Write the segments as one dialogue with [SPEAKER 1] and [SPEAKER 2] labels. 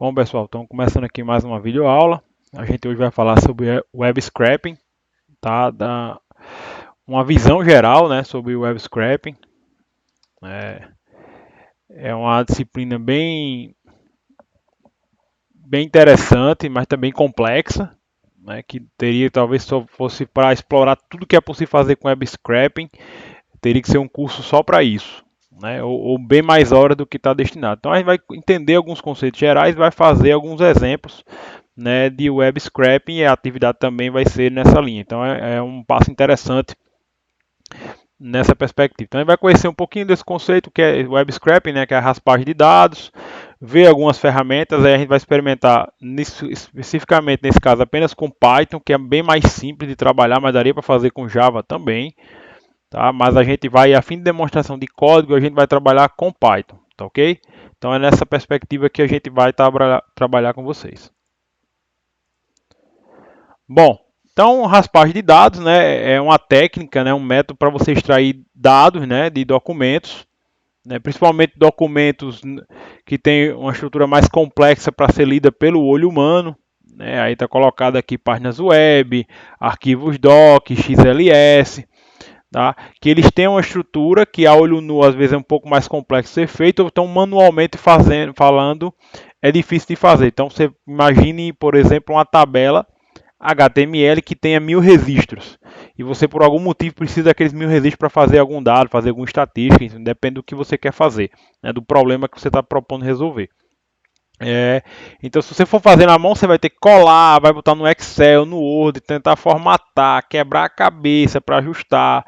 [SPEAKER 1] Bom, pessoal, estamos começando aqui mais uma videoaula. A gente hoje vai falar sobre web scraping, tá? Uma visão geral, né, sobre o web scraping. É uma disciplina bem interessante, mas também complexa, né, que teria talvez só fosse para explorar tudo que é possível fazer com web scraping, teria que ser um curso só para isso. Né, ou bem mais horas do que está destinado. Então a gente vai entender alguns conceitos gerais, vai fazer alguns exemplos, né, de web scraping, e a atividade também vai ser nessa linha. Então é um passo interessante nessa perspectiva. Então a gente vai conhecer um pouquinho desse conceito que é web scraping, né, que é a raspagem de dados, ver algumas ferramentas, aí a gente vai experimentar especificamente nesse caso apenas com Python, que é bem mais simples de trabalhar, mas daria para fazer com Java também. Tá? Mas a gente vai, a fim de demonstração de código, a gente vai trabalhar com Python, tá ok? Então é nessa perspectiva que a gente vai trabalhar com vocês. Bom, então raspagem de dados, né, é uma técnica, né, um método para você extrair dados, né, de documentos, né, principalmente documentos que têm uma estrutura mais complexa para ser lida pelo olho humano. Né, aí está colocado aqui páginas web, arquivos doc, XLS. Tá? Que eles têm uma estrutura que a olho nu às vezes é um pouco mais complexo de ser feito, então manualmente falando é difícil de fazer. Então você imagine, por exemplo, uma tabela HTML que tenha 1000 registros e você por algum motivo precisa daqueles 1000 registros para fazer algum dado, fazer alguma estatística, depende do que você quer fazer, né, do problema que você está propondo resolver. Então se você for fazer na mão, você vai ter que colar, vai botar no Excel, no Word, tentar formatar, quebrar a cabeça para ajustar.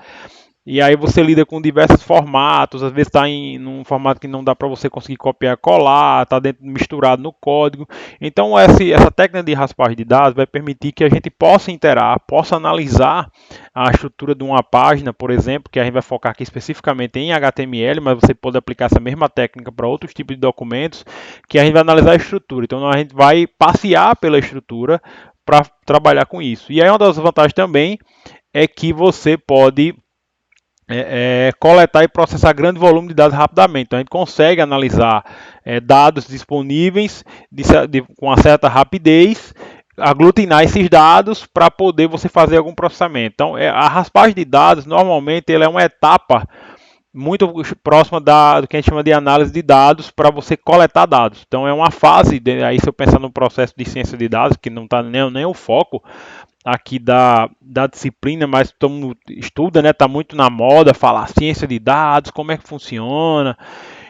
[SPEAKER 1] E aí você lida com diversos formatos, às vezes está em um formato que não dá para você conseguir copiar e colar, está misturado no código. Então essa técnica de raspagem de dados vai permitir que a gente possa interar, possa analisar a estrutura de uma página, por exemplo, que a gente vai focar aqui especificamente em HTML, mas você pode aplicar essa mesma técnica para outros tipos de documentos, que a gente vai analisar a estrutura. Então a gente vai passear pela estrutura para trabalhar com isso. E aí uma das vantagens também é que você pode coletar e processar grande volume de dados rapidamente. Então a gente consegue analisar dados disponíveis com uma certa rapidez, aglutinar esses dados para poder você fazer algum processamento. Então a raspagem de dados normalmente ela é uma etapa muito próxima do que a gente chama de análise de dados para você coletar dados. Então é uma fase, aí se eu pensar no processo de ciência de dados, que não está nem o foco aqui da disciplina, mas todo mundo estuda, né? Tá muito na moda falar ciência de dados, como é que funciona.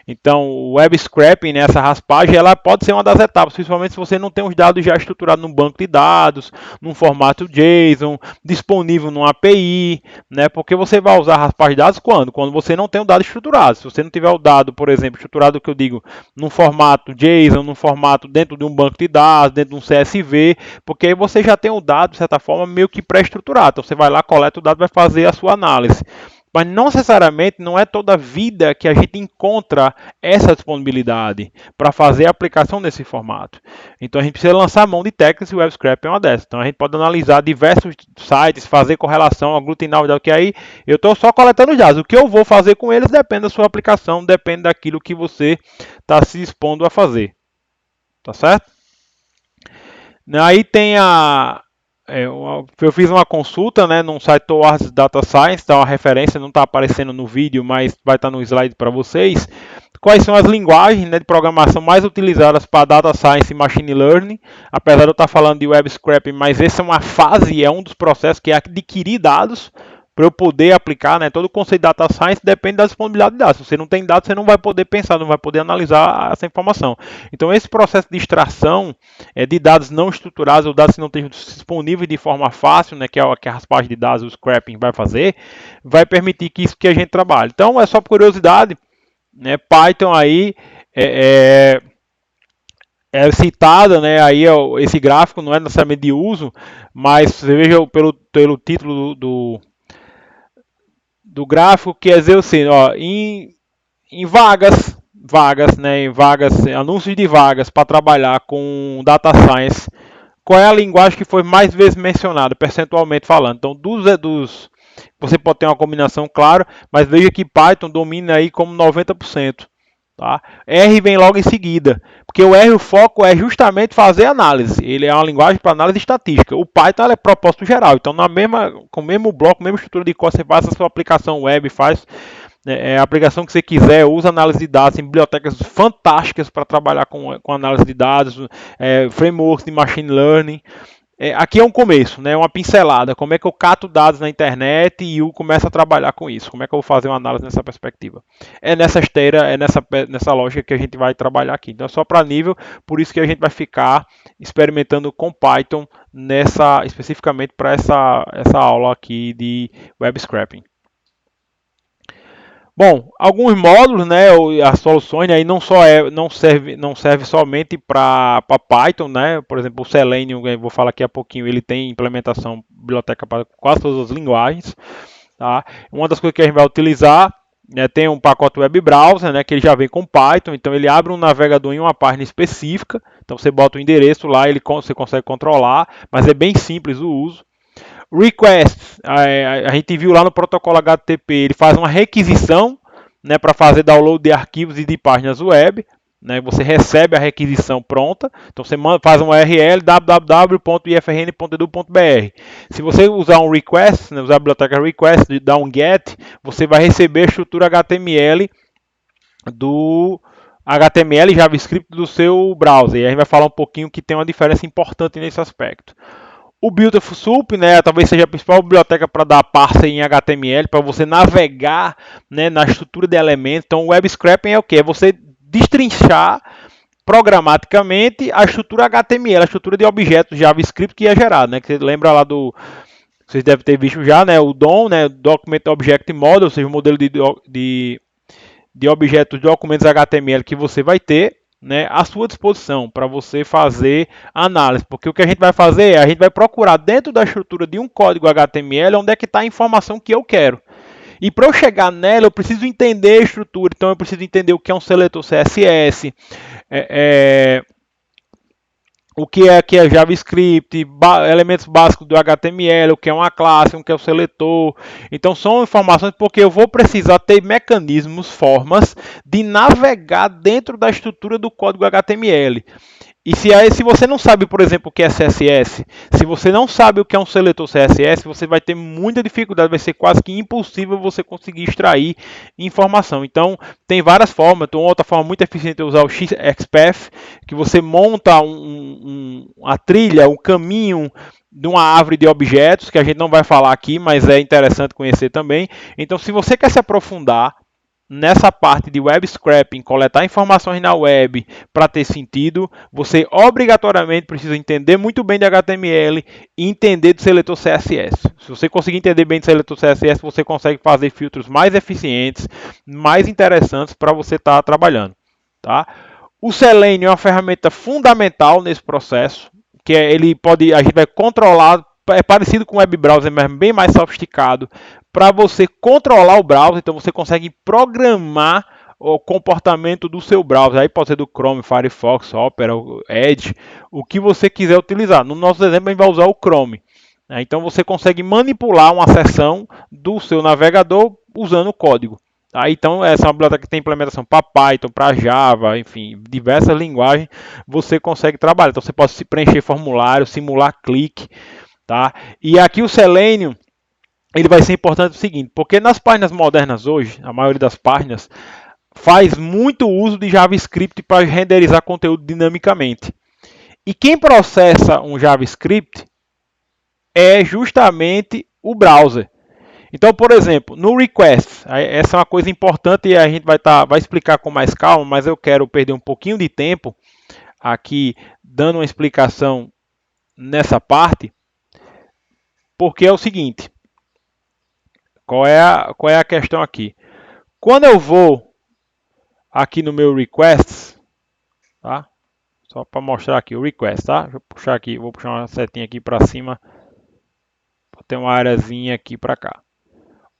[SPEAKER 1] Então, o web scraping, né, essa raspagem, ela pode ser uma das etapas, principalmente se você não tem os dados já estruturados num banco de dados, num formato JSON, disponível numa API, né? Porque você vai usar a raspagem de dados quando? Quando você não tem o dado estruturado. Se você não tiver o dado, por exemplo, estruturado, que eu digo, num formato JSON, num formato dentro de um banco de dados, dentro de um CSV, porque aí você já tem o dado, de certa forma, meio que pré-estruturado. Então, você vai lá, coleta o dado, vai fazer a sua análise. Mas não necessariamente não é toda a vida que a gente encontra essa disponibilidade para fazer a aplicação desse formato. Então a gente precisa lançar a mão de técnicas e o web scraping é uma dessas. Então a gente pode analisar diversos sites, fazer correlação, aglutinar o dado, que aí eu estou só coletando os dados. O que eu vou fazer com eles depende da sua aplicação, depende daquilo que você está se expondo a fazer. Tá certo? Aí tem eu fiz uma consulta, né, num site Towards Data Science, tá uma referência, não está aparecendo no vídeo, mas vai estar no slide para vocês. Quais são as linguagens, né, de programação mais utilizadas para Data Science e Machine Learning? Apesar de eu estar falando de Web Scraping, mas essa é uma fase, é um dos processos que é adquirir dados para eu poder aplicar, né? Todo o conceito de data science depende da disponibilidade de dados. Se você não tem dados, você não vai poder pensar, não vai poder analisar essa informação. Então, esse processo de extração de dados não estruturados, ou dados que não estejam disponíveis de forma fácil, né? Que é a raspagem de dados, o scrapping vai fazer, vai permitir que isso que a gente trabalhe. Então, é só por curiosidade, né? Python aí é citada, né? Aí esse gráfico não é necessariamente de uso, mas você veja pelo título do gráfico, quer dizer assim, ó, em vagas, né, anúncios de vagas para trabalhar com data science, qual é a linguagem que foi mais vezes mencionada, percentualmente falando? Então, você pode ter uma combinação, claro, mas veja que Python domina aí como 90%. Tá? R vem logo em seguida, porque o R, o foco é justamente fazer análise. Ele é uma linguagem para análise estatística. O Python é propósito geral, então com o mesmo bloco, mesma estrutura de código, você faz a sua aplicação web, faz a aplicação que você quiser, usa análise de dados, tem bibliotecas fantásticas para trabalhar com análise de dados, frameworks de machine learning. Aqui é um começo, né, uma pincelada, como é que eu cato dados na internet e eu começo a trabalhar com isso, como é que eu vou fazer uma análise nessa perspectiva. É nessa esteira, nessa lógica que a gente vai trabalhar aqui. Então é só para nível, por isso que a gente vai ficar experimentando com Python especificamente para essa aula aqui de web scraping. Bom, alguns módulos, né, as soluções aí não serve somente para Python, né? Por exemplo, o Selenium, eu vou falar aqui a pouquinho, ele tem implementação biblioteca para quase todas as linguagens, tá? Uma das coisas que a gente vai utilizar, né, tem um pacote web browser, né, que ele já vem com Python, então ele abre um navegador em uma página específica, então você bota o endereço lá, você consegue controlar, mas é bem simples o uso. Request, a gente viu lá no protocolo HTTP, ele faz uma requisição, né, para fazer download de arquivos e de páginas web. Né, você recebe a requisição pronta, então você faz uma URL www.ifrn.edu.br. Se você usar um request, né, usar a biblioteca request, dar um get, você vai receber a estrutura HTML do HTML e JavaScript do seu browser. E a gente vai falar um pouquinho que tem uma diferença importante nesse aspecto. O Beautiful Soup, né, talvez seja a principal biblioteca para dar parser em HTML, para você navegar, né, na estrutura de elementos. Então, o web scraping é o que? É você destrinchar programaticamente a estrutura HTML, a estrutura de objetos JavaScript que é gerado. Né, que você lembra lá do... Vocês devem ter visto já, né, o DOM, né, Document Object Model, ou seja, o modelo de objetos, documentos HTML que você vai ter, né, à sua disposição para você fazer análise, porque o que a gente vai fazer é a gente vai procurar dentro da estrutura de um código HTML onde é que está a informação que eu quero. E para eu chegar nela, eu preciso entender a estrutura, então eu preciso entender o que é um seletor CSS, o que é JavaScript, elementos básicos do HTML, o que é uma classe, o que é o seletor. Então são informações porque eu vou precisar ter mecanismos, formas de navegar dentro da estrutura do código HTML. E se você não sabe, por exemplo, o que é CSS, se você não sabe o que é um seletor CSS, você vai ter muita dificuldade, vai ser quase que impossível você conseguir extrair informação. Então, tem várias formas. Uma outra forma muito eficiente é usar o XPath, que você monta a trilha, o caminho de uma árvore de objetos, que a gente não vai falar aqui, mas é interessante conhecer também. Então, se você quer se aprofundar nessa parte de web scraping, coletar informações na web para ter sentido, você obrigatoriamente precisa entender muito bem de HTML e entender do seletor CSS. Se você conseguir entender bem do seletor CSS, você consegue fazer filtros mais eficientes, mais interessantes para você estar trabalhando. Tá? O Selenium é uma ferramenta fundamental nesse processo, que a gente vai controlar, é parecido com o web browser, mas bem mais sofisticado, para você controlar o browser. Então você consegue programar o comportamento do seu browser. Aí pode ser do Chrome, Firefox, Opera, Edge, o que você quiser utilizar. No nosso exemplo, a gente vai usar o Chrome. Então você consegue manipular uma seção do seu navegador usando o código. Então essa é uma biblioteca que tem implementação para Python, para Java, enfim, diversas linguagens você consegue trabalhar. Então você pode preencher formulário, simular clique. Tá? E aqui o Selenium ele vai ser importante o seguinte, porque nas páginas modernas hoje, a maioria das páginas faz muito uso de JavaScript para renderizar conteúdo dinamicamente. E quem processa um JavaScript é justamente o browser. Então, por exemplo, no request, essa é uma coisa importante e a gente vai explicar com mais calma, mas eu quero perder um pouquinho de tempo aqui dando uma explicação nessa parte, porque é o seguinte, qual é a questão aqui? Quando eu vou aqui no meu requests, tá? Só para mostrar aqui o request, tá? Deixa eu puxar aqui, vou puxar uma setinha aqui para cima, para ter uma areazinha aqui para cá.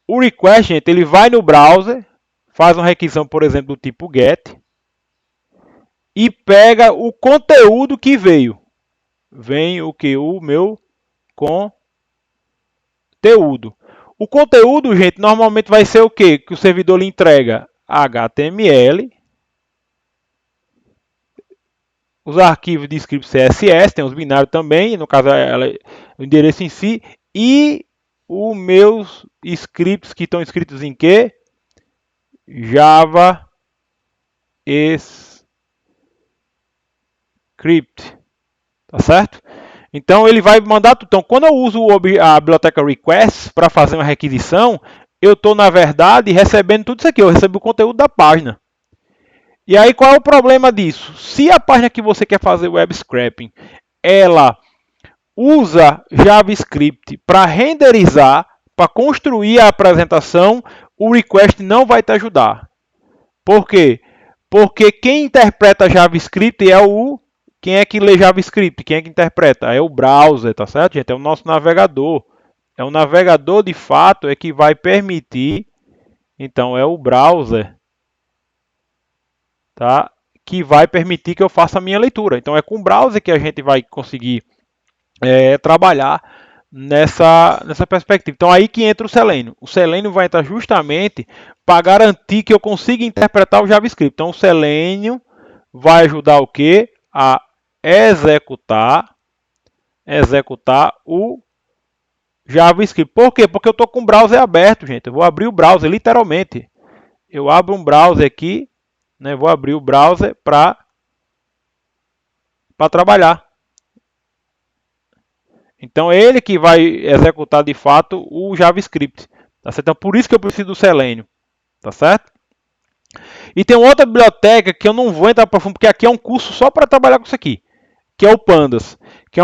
[SPEAKER 1] O request, gente, ele vai no browser, faz uma requisição, por exemplo, do tipo get, e pega o conteúdo que veio. Vem o que? O meu conteúdo. O conteúdo, gente, normalmente vai ser o que? Que o servidor lhe entrega HTML, os arquivos de script CSS, tem os binários também, no caso o endereço em si, e os meus scripts que estão escritos em quê? JavaScript, tá certo? Então ele vai mandar. Então, quando eu uso a biblioteca requests para fazer uma requisição, eu estou, na verdade, recebendo tudo isso aqui. Eu recebo o conteúdo da página. E aí, qual é o problema disso? Se a página que você quer fazer web scraping, ela usa JavaScript para renderizar, para construir a apresentação, o request não vai te ajudar. Por quê? Porque quem interpreta JavaScript é o... Quem é que lê JavaScript? Quem é que interpreta? É o browser, tá certo, gente? É o nosso navegador. É o navegador, de fato, é que vai permitir... Então, é o browser, tá? Que vai permitir que eu faça a minha leitura. Então, é com o browser que a gente vai conseguir trabalhar nessa perspectiva. Então, aí que entra o Selenium. O Selenium vai entrar justamente para garantir que eu consiga interpretar o JavaScript. Então, o Selenium vai ajudar o quê? A executar o JavaScript. Por quê? Porque eu estou com o browser aberto, gente. Eu vou abrir o browser, literalmente. Eu abro um browser aqui, né? Vou abrir o browser para trabalhar. Então, é ele que vai executar de fato o JavaScript. Tá certo? Então, por isso que eu preciso do Selenium. Tá certo? E tem outra biblioteca que eu não vou entrar para fundo, porque aqui é um curso só para trabalhar com isso aqui, que é o Pandas, que é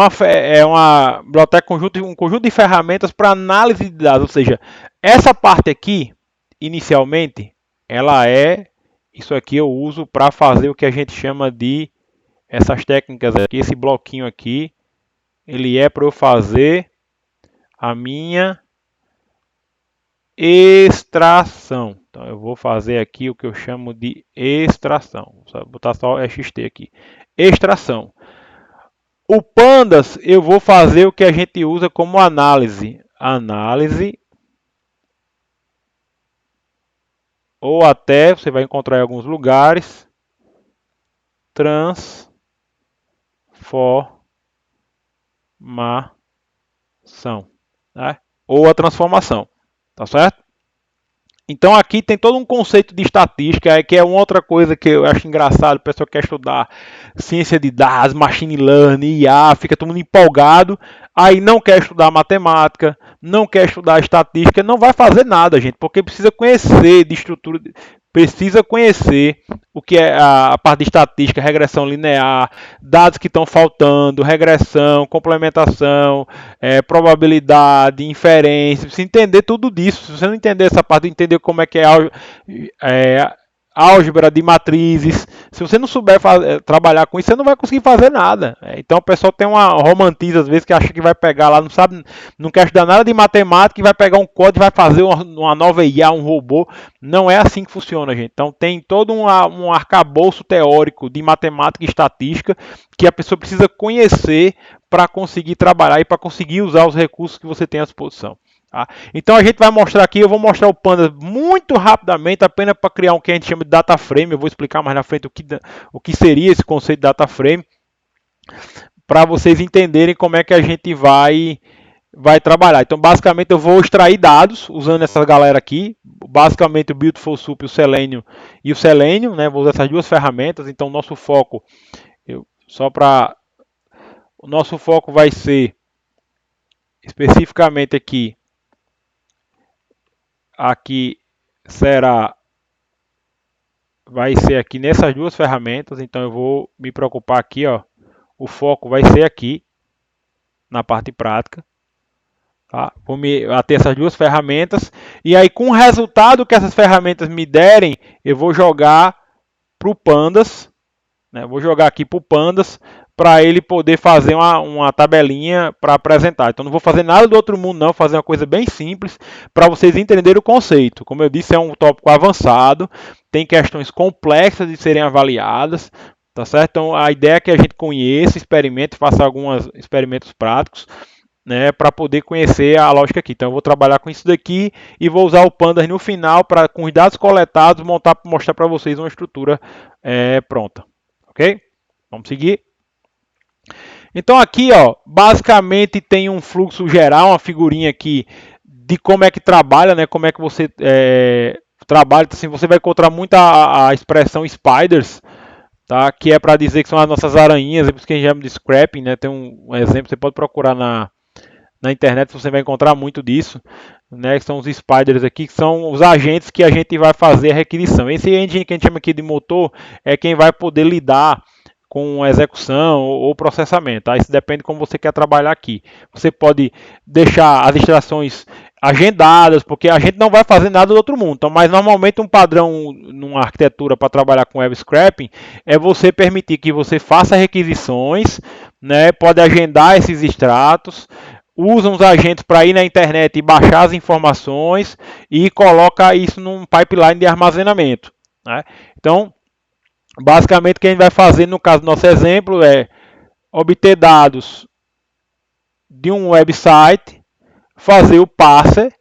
[SPEAKER 1] uma biblioteca, um conjunto de ferramentas para análise de dados. Ou seja, essa parte aqui, inicialmente, ela isso aqui eu uso para fazer o que a gente chama de, essas técnicas aqui, esse bloquinho aqui, ele é para eu fazer a minha extração. Então eu vou fazer aqui o que eu chamo de extração. Vou botar só XT aqui. Extração. O Pandas eu vou fazer o que a gente usa como análise. Análise. Ou até, você vai encontrar em alguns lugares, transformação. Né? Ou a transformação. Tá certo? Então aqui tem todo um conceito de estatística, que é uma outra coisa que eu acho engraçado, o pessoal quer estudar ciência de dados, machine learning, IA, fica todo mundo empolgado, aí não quer estudar matemática, não quer estudar estatística, não vai fazer nada, gente, porque precisa conhecer de estrutura, precisa conhecer o que é a parte de estatística, regressão linear, dados que estão faltando, regressão, complementação, probabilidade, inferência, precisa entender tudo disso. Se você não entender essa parte, entender como é que é álgebra de matrizes, se você não souber trabalhar com isso, você não vai conseguir fazer nada. Então o pessoal tem uma romantiza às vezes que acha que vai pegar lá, não sabe, não quer estudar nada de matemática e vai pegar um código e vai fazer uma nova IA, um robô. Não é assim que funciona, gente. Então tem todo um arcabouço teórico de matemática e estatística que a pessoa precisa conhecer para conseguir trabalhar e para conseguir usar os recursos que você tem à disposição. Tá? Então a gente vai mostrar aqui, eu vou mostrar o Pandas muito rapidamente, apenas para criar um que a gente chama de data frame. Eu vou explicar mais na frente o que seria esse conceito de data frame, para vocês entenderem como é que a gente vai trabalhar. Então basicamente eu vou extrair dados usando essa galera aqui, basicamente o Beautiful Soup, o Selenium, né? Vou usar essas duas ferramentas. Então o nosso foco, o nosso foco vai ser especificamente aqui vai ser aqui nessas duas ferramentas. Então eu vou me preocupar aqui, ó, o foco vai ser aqui na parte prática, tá? Vou me ater essas duas ferramentas e aí com o resultado que essas ferramentas me derem, eu vou jogar para o Pandas, né? Vou jogar aqui para o Pandas para ele poder fazer uma tabelinha para apresentar. Então não vou fazer nada do outro mundo não, vou fazer uma coisa bem simples para vocês entenderem o conceito. Como eu disse, é um tópico avançado, tem questões complexas de serem avaliadas, tá certo? Então a ideia é que a gente conheça, experimente, faça alguns experimentos práticos, né, para poder conhecer a lógica aqui. Então eu vou trabalhar com isso daqui e vou usar o Pandas no final para, com os dados coletados, mostrar para vocês uma estrutura pronta. Ok? Vamos seguir. Então aqui, ó, basicamente tem um fluxo geral, uma figurinha aqui de como é que trabalha, né? Como é que você trabalha. Assim, você vai encontrar muito a expressão spiders, tá? Que é para dizer que são as nossas aranhinhas, é por isso que a gente chama de scrapping, né? Tem um exemplo, você pode procurar na internet, você vai encontrar muito disso, né? Que são os spiders aqui, que são os agentes que a gente vai fazer a requisição. Esse engine que a gente chama aqui de motor é quem vai poder lidar com execução ou processamento, tá? Isso depende de como você quer trabalhar aqui. Você pode deixar as instruções agendadas, porque a gente não vai fazer nada do outro mundo. Então, mas normalmente um padrão numa arquitetura para trabalhar com web scraping é você permitir que você faça requisições, né? Pode agendar esses extratos, usam os agentes para ir na internet e baixar as informações e coloca isso num pipeline de armazenamento, né? Então, basicamente, o que a gente vai fazer no caso do nosso exemplo é obter dados de um website, fazer o parser.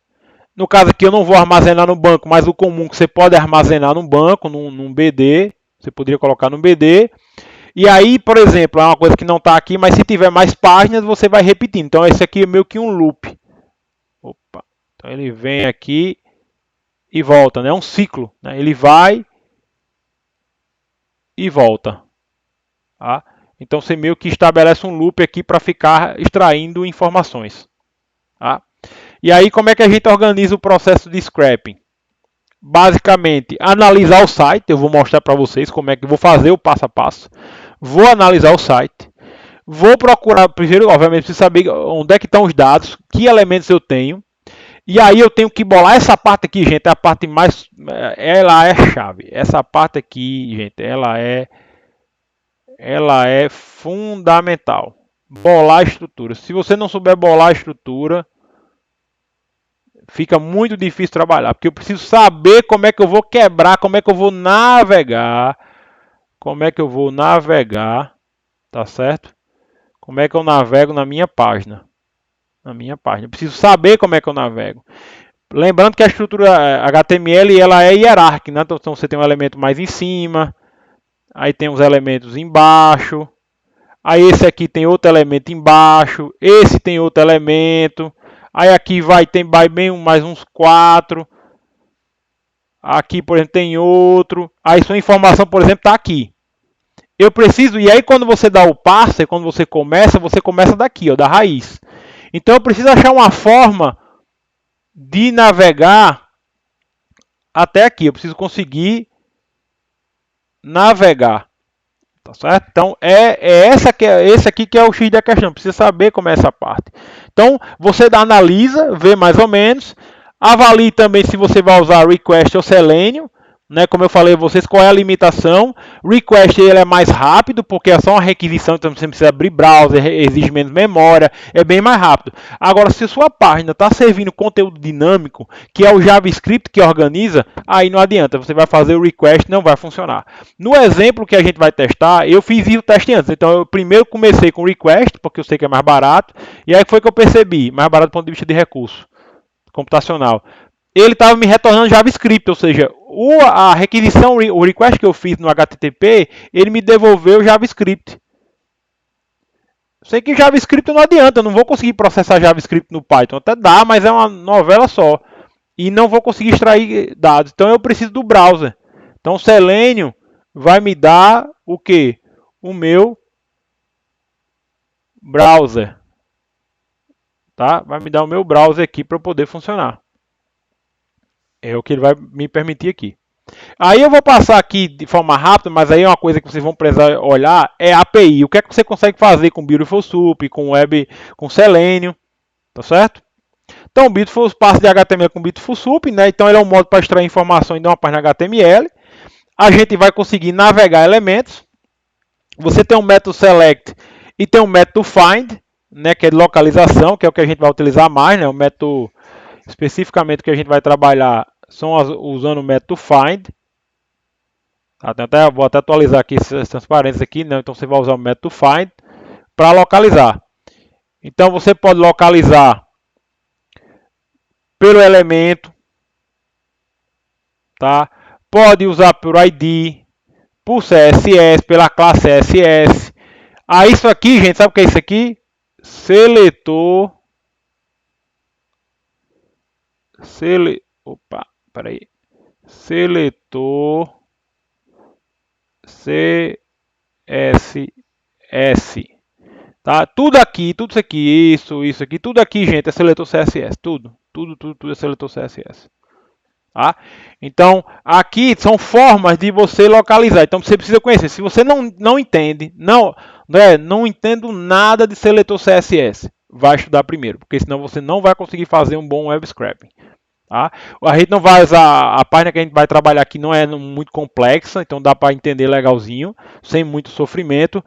[SPEAKER 1] No caso aqui eu não vou armazenar no banco, mas o comum que você pode armazenar no banco, num BD, você poderia colocar no BD. E aí, por exemplo, é uma coisa que não está aqui, mas se tiver mais páginas, você vai repetindo. Então esse aqui é meio que um loop. Opa. Então ele vem aqui e volta, né? É um ciclo, né? Ele vai e volta. Tá? Então você meio que estabelece um loop aqui para ficar extraindo informações. Tá? E aí como é que a gente organiza o processo de scrapping? Basicamente, analisar o site. Eu vou mostrar para vocês como é que eu vou fazer o passo a passo. Vou analisar o site. Vou procurar, primeiro, obviamente, preciso saber onde é que estão os dados, que elementos eu tenho. E aí eu tenho que bolar essa parte aqui, gente, é a parte mais... Ela é chave. Essa parte aqui, gente, ela é fundamental. Bolar a estrutura. Se você não souber bolar a estrutura, fica muito difícil trabalhar, porque eu preciso saber como é que eu vou quebrar, como é que eu vou navegar, tá certo? Como é que eu navego na minha página, Eu preciso saber como é que eu navego. Lembrando que a estrutura HTML ela é hierárquica, né? Então você tem um elemento mais em cima, aí tem os elementos embaixo, aí esse aqui tem outro elemento embaixo, esse tem outro elemento, aí aqui tem bem mais uns 4, aqui por exemplo tem outro, aí sua informação por exemplo está aqui. Eu preciso, e aí quando você dá o parser, quando você começa daqui, ó, da raiz. Então eu preciso achar uma forma de navegar até aqui, eu preciso conseguir navegar. Tá certo? Então esse aqui que é o X da questão. Precisa saber como é essa parte. Então você analisa, vê mais ou menos, avalie também se você vai usar Request ou Selenium. Né, como eu falei a vocês, qual é a limitação? Request ele é mais rápido, porque é só uma requisição, então você precisa abrir browser, exige menos memória, é bem mais rápido. Agora, se sua página está servindo conteúdo dinâmico, que é o JavaScript que organiza, aí não adianta, você vai fazer o request, não vai funcionar. No exemplo que a gente vai testar, eu fiz o teste antes, então eu primeiro comecei com request, porque eu sei que é mais barato, e aí foi que eu percebi, mais barato do ponto de vista de recurso computacional. Ele estava me retornando JavaScript, ou seja, a requisição, o request que eu fiz no HTTP, ele me devolveu JavaScript. Sei que JavaScript não adianta, eu não vou conseguir processar JavaScript no Python. Até dá, mas é uma novela só. E não vou conseguir extrair dados. Então eu preciso do browser. Então o Selenium vai me dar o que? O meu browser. Tá? Vai me dar o meu browser aqui para poder funcionar. É o que ele vai me permitir aqui. Aí eu vou passar aqui de forma rápida, mas aí é uma coisa que vocês vão precisar olhar, é a API. O que é que você consegue fazer com Beautiful Soup, com Web, com Selenium, tá certo? Então o Beautiful passa de HTML com Beautiful Soup, né? Então ele é um modo para extrair informações de uma página HTML. A gente vai conseguir navegar elementos. Você tem um método select e tem um método find, né, que é de localização, que é o que a gente vai utilizar mais, né? O método especificamente que a gente vai trabalhar são usando o método find. Vou até atualizar aqui essas transparências aqui, né? Então você vai usar o método find para localizar. Então você pode localizar pelo elemento, tá? Pode usar por ID, por CSS, pela classe CSS. Aí isso aqui, gente, sabe o que é isso aqui? Seletor. Opa, peraí. Seletor CSS. Tá? Tudo aqui, tudo isso aqui, isso aqui, tudo aqui, gente, é seletor CSS. Tudo é seletor CSS. Tá? Então, aqui são formas de você localizar. Então, você precisa conhecer. Se você não entende, não entendo nada de seletor CSS, vai estudar primeiro, porque senão você não vai conseguir fazer um bom web scraping. Tá? A gente não vai usar a página que a gente vai trabalhar aqui, não é muito complexa, então dá para entender legalzinho, sem muito sofrimento.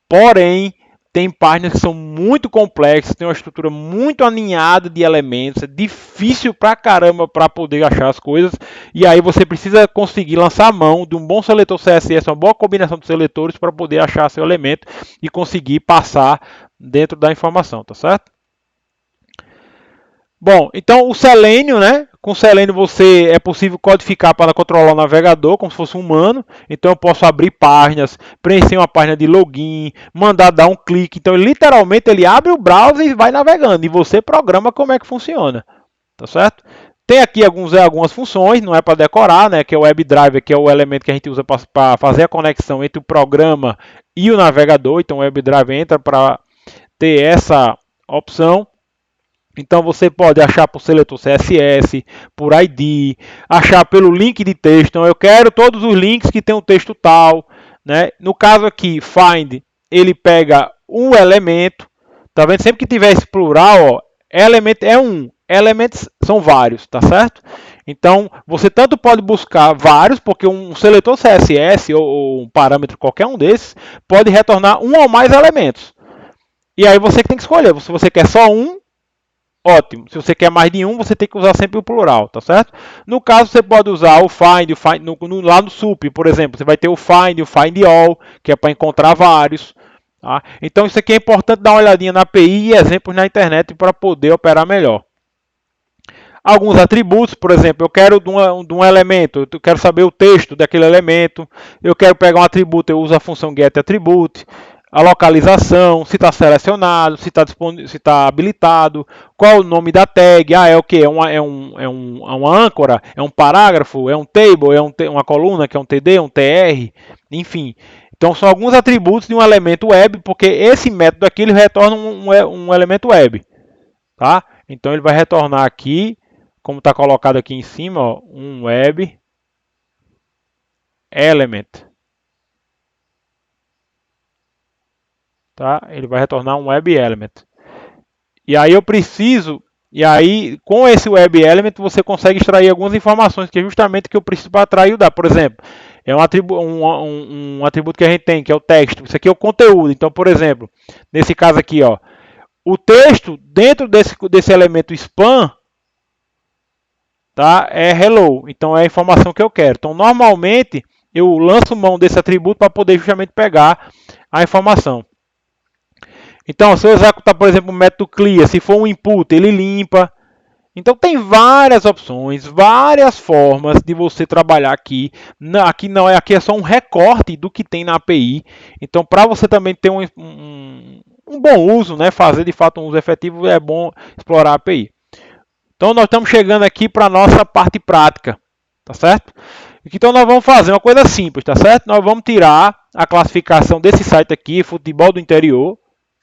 [SPEAKER 1] Porém, tem páginas que são muito complexas, tem uma estrutura muito aninhada de elementos, é difícil pra caramba para poder achar as coisas, e aí você precisa conseguir lançar a mão de um bom seletor CSS, uma boa combinação de seletores para poder achar seu elemento e conseguir passar dentro da informação, tá certo? Bom, então o Selenium, né? Com Selenium você é possível codificar para controlar o navegador como se fosse um humano. Então eu posso abrir páginas, preencher uma página de login, mandar dar um clique. Então literalmente ele abre o browser e vai navegando. E você programa como é que funciona, tá certo? Tem aqui algumas funções, não é para decorar, né? Que é o WebDriver, que é o elemento que a gente usa para fazer a conexão entre o programa e o navegador. Então o WebDriver entra para ter essa opção. Então você pode achar por seletor CSS, por ID, achar pelo link de texto. Então eu quero todos os links que tem um texto tal, né? No caso aqui, find, ele pega um elemento. Tá vendo? Sempre que tiver esse plural, ó, element é um, elements são vários, tá certo? Então você tanto pode buscar vários, porque um seletor CSS ou um parâmetro qualquer um desses pode retornar um ou mais elementos. E aí você tem que escolher se você quer só um. Ótimo. Se você quer mais de um, você tem que usar sempre o plural, tá certo? No caso, você pode usar o find lá no sup, por exemplo. Você vai ter o find all, que é para encontrar vários. Tá? Então, isso aqui é importante dar uma olhadinha na API e exemplos na internet para poder operar melhor. Alguns atributos, por exemplo, eu quero de um elemento, eu quero saber o texto daquele elemento. Eu quero pegar um atributo, eu uso a função getAttribute. A localização, se está selecionado, se está habilitado, qual o nome da tag, é o que? Uma âncora, é um parágrafo, é um table, uma coluna, que é um TD, um TR, enfim. Então são alguns atributos de um elemento web, porque esse método aqui ele retorna um elemento web. Tá? Então ele vai retornar aqui, como está colocado aqui em cima, ó, um web element. Tá? Ele vai retornar um web element. E aí eu preciso, e aí com esse web element você consegue extrair algumas informações que é justamente o que eu preciso para atrair o dado. Por exemplo, é um atributo que a gente tem, que é o texto. Isso aqui é o conteúdo. Então, por exemplo, nesse caso aqui, ó, o texto dentro desse elemento span, tá, é hello. Então é a informação que eu quero. Então, normalmente eu lanço mão desse atributo para poder justamente pegar a informação. Então, se eu executar, por exemplo, o método clear, se for um input, ele limpa. Então, tem várias opções, várias formas de você trabalhar aqui. Aqui é só um recorte do que tem na API. Então, para você também ter um bom uso, né, fazer de fato um uso efetivo, é bom explorar a API. Então, nós estamos chegando aqui para a nossa parte prática, tá certo? Então, nós vamos fazer uma coisa simples, tá certo? Nós vamos tirar a classificação desse site aqui, Futebol do Interior.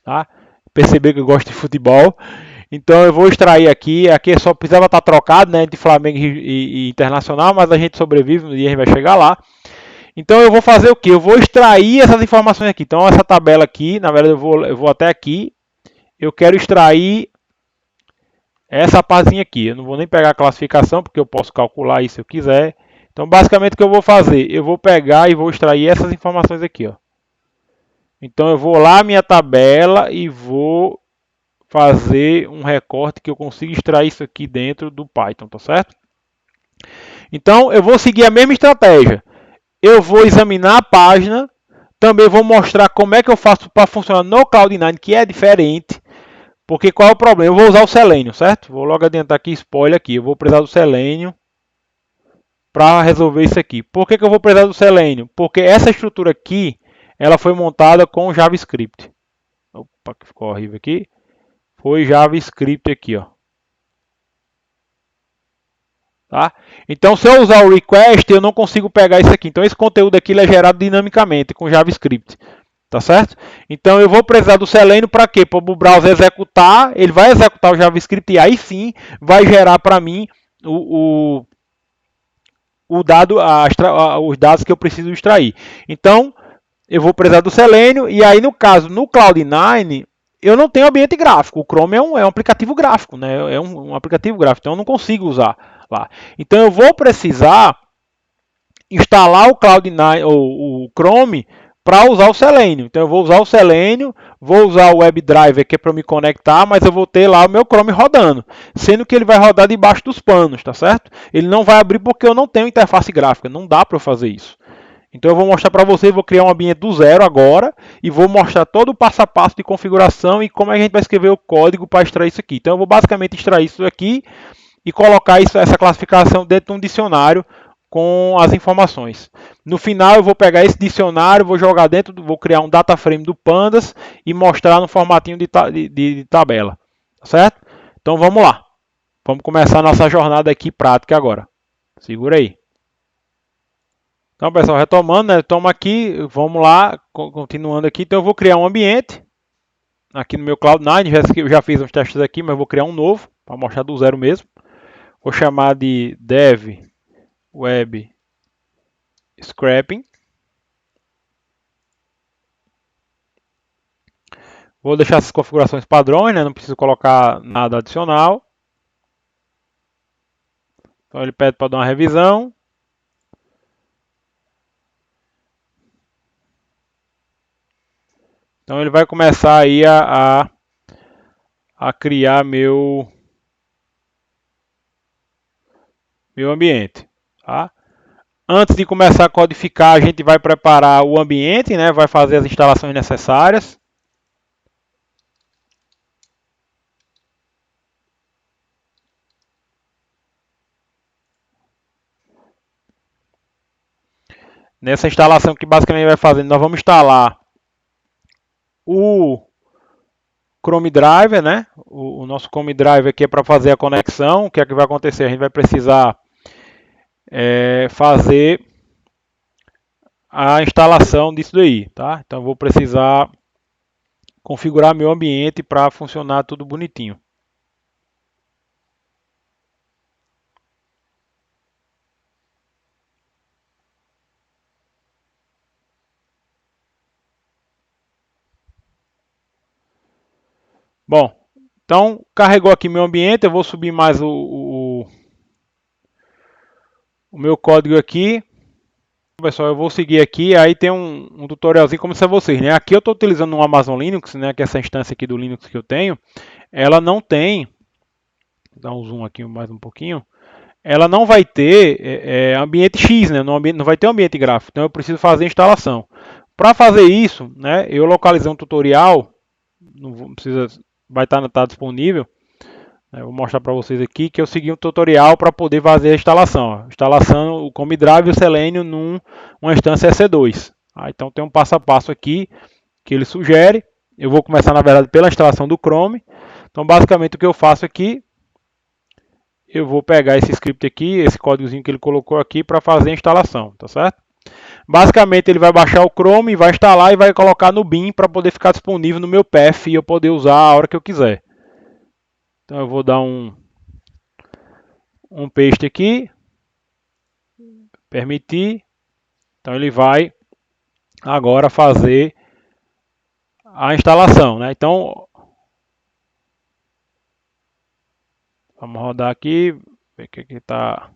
[SPEAKER 1] Tá? Perceber que eu gosto de futebol. Então eu vou extrair aqui. Aqui só precisava estar trocado, né, de Flamengo e Internacional, mas a gente sobrevive e a gente vai chegar lá. Então eu vou fazer o que? Eu vou extrair essas informações aqui. Então essa tabela aqui, na verdade eu vou até aqui. Eu quero extrair essa partezinha aqui. Eu não vou nem pegar a classificação, porque eu posso calcular isso se eu quiser. Então basicamente o que eu vou fazer? Eu vou pegar e vou extrair essas informações aqui, ó. Então eu vou lá minha tabela e vou fazer um recorte que eu consiga extrair isso aqui dentro do Python, tá certo? Então eu vou seguir a mesma estratégia. Eu vou examinar a página, também vou mostrar como é que eu faço para funcionar no Cloud9, que é diferente. Porque qual é o problema? Eu vou usar o Selenium, certo? Vou logo adiantar aqui, spoiler aqui. Eu vou precisar do Selenium para resolver isso aqui. Por que eu vou precisar do Selenium? Porque essa estrutura aqui ela foi montada com JavaScript. Opa, que ficou horrível aqui. Foi JavaScript aqui, ó. Tá? Então, se eu usar o request, eu não consigo pegar isso aqui. Então, esse conteúdo aqui ele é gerado dinamicamente com JavaScript. Tá certo? Então, eu vou precisar do Selenium para quê? Para o browser executar, ele vai executar o JavaScript e aí sim vai gerar para mim o dado, os dados que eu preciso extrair. Então, eu vou precisar do Selenium e aí, no caso, no Cloud9, eu não tenho ambiente gráfico. O Chrome é um aplicativo gráfico, né? É um aplicativo gráfico, então eu não consigo usar lá. Então eu vou precisar instalar o Cloud9 ou o Chrome para usar o Selenium. Então eu vou usar o Selenium, vou usar o WebDriver que é para me conectar, mas eu vou ter lá o meu Chrome rodando, sendo que ele vai rodar debaixo dos panos, tá certo? Ele não vai abrir porque eu não tenho interface gráfica, não dá para eu fazer isso. Então eu vou mostrar para vocês, vou criar um ambiente do zero agora e vou mostrar todo o passo a passo de configuração e como é que a gente vai escrever o código para extrair isso aqui. Então eu vou basicamente extrair isso aqui e colocar essa classificação dentro de um dicionário com as informações. No final eu vou pegar esse dicionário, vou jogar dentro, vou criar um data frame do Pandas e mostrar no formatinho de tabela, certo? Então vamos lá, vamos começar a nossa jornada aqui prática agora. Segura aí. Então, pessoal, retomando, né? Toma aqui, vamos lá, continuando aqui. Então, eu vou criar um ambiente aqui no meu Cloud9. Eu já fiz uns testes aqui, mas vou criar um novo para mostrar do zero mesmo. Vou chamar de Dev Web Scraping. Vou deixar essas configurações padrões, né? Não preciso colocar nada adicional. Então, ele pede para dar uma revisão. Então, ele vai começar aí a criar meu ambiente, tá? Antes de começar a codificar, a gente vai preparar o ambiente, né? Vai fazer as instalações necessárias. Nessa instalação que basicamente vai fazer, nós vamos instalar o Chrome Driver, né? O nosso Chrome Driver aqui é para fazer a conexão. O que é que vai acontecer? A gente vai precisar fazer a instalação disso daí, tá? Então eu vou precisar configurar meu ambiente para funcionar tudo bonitinho. Bom, então carregou aqui meu ambiente, eu vou subir mais o meu código aqui. Pessoal, eu vou seguir aqui, aí tem um tutorialzinho como se é vocês, né? Aqui eu estou utilizando um Amazon Linux, né? Que é essa instância aqui do Linux que eu tenho. Ela não tem, vou dar um zoom aqui mais um pouquinho. Ela não vai ter ambiente X, né? Não vai ter um ambiente gráfico. Então eu preciso fazer a instalação. Para fazer isso, né? Eu localizei um tutorial, não precisa, vai estar disponível. Eu vou mostrar para vocês aqui que eu segui um tutorial para poder fazer a instalação. Ó. Instalação o Chrome Drive e o Selenium numa instância EC2. Então tem um passo a passo aqui que ele sugere. Eu vou começar, na verdade, pela instalação do Chrome. Então, basicamente, o que eu faço aqui, eu vou pegar esse script aqui, esse códigozinho que ele colocou aqui para fazer a instalação, tá certo? Basicamente, ele vai baixar o Chrome, vai instalar e vai colocar no bin para poder ficar disponível no meu path e eu poder usar a hora que eu quiser. Então eu vou dar um paste aqui, permitir. Então ele vai agora fazer a instalação, né? Então vamos rodar aqui, ver o que está.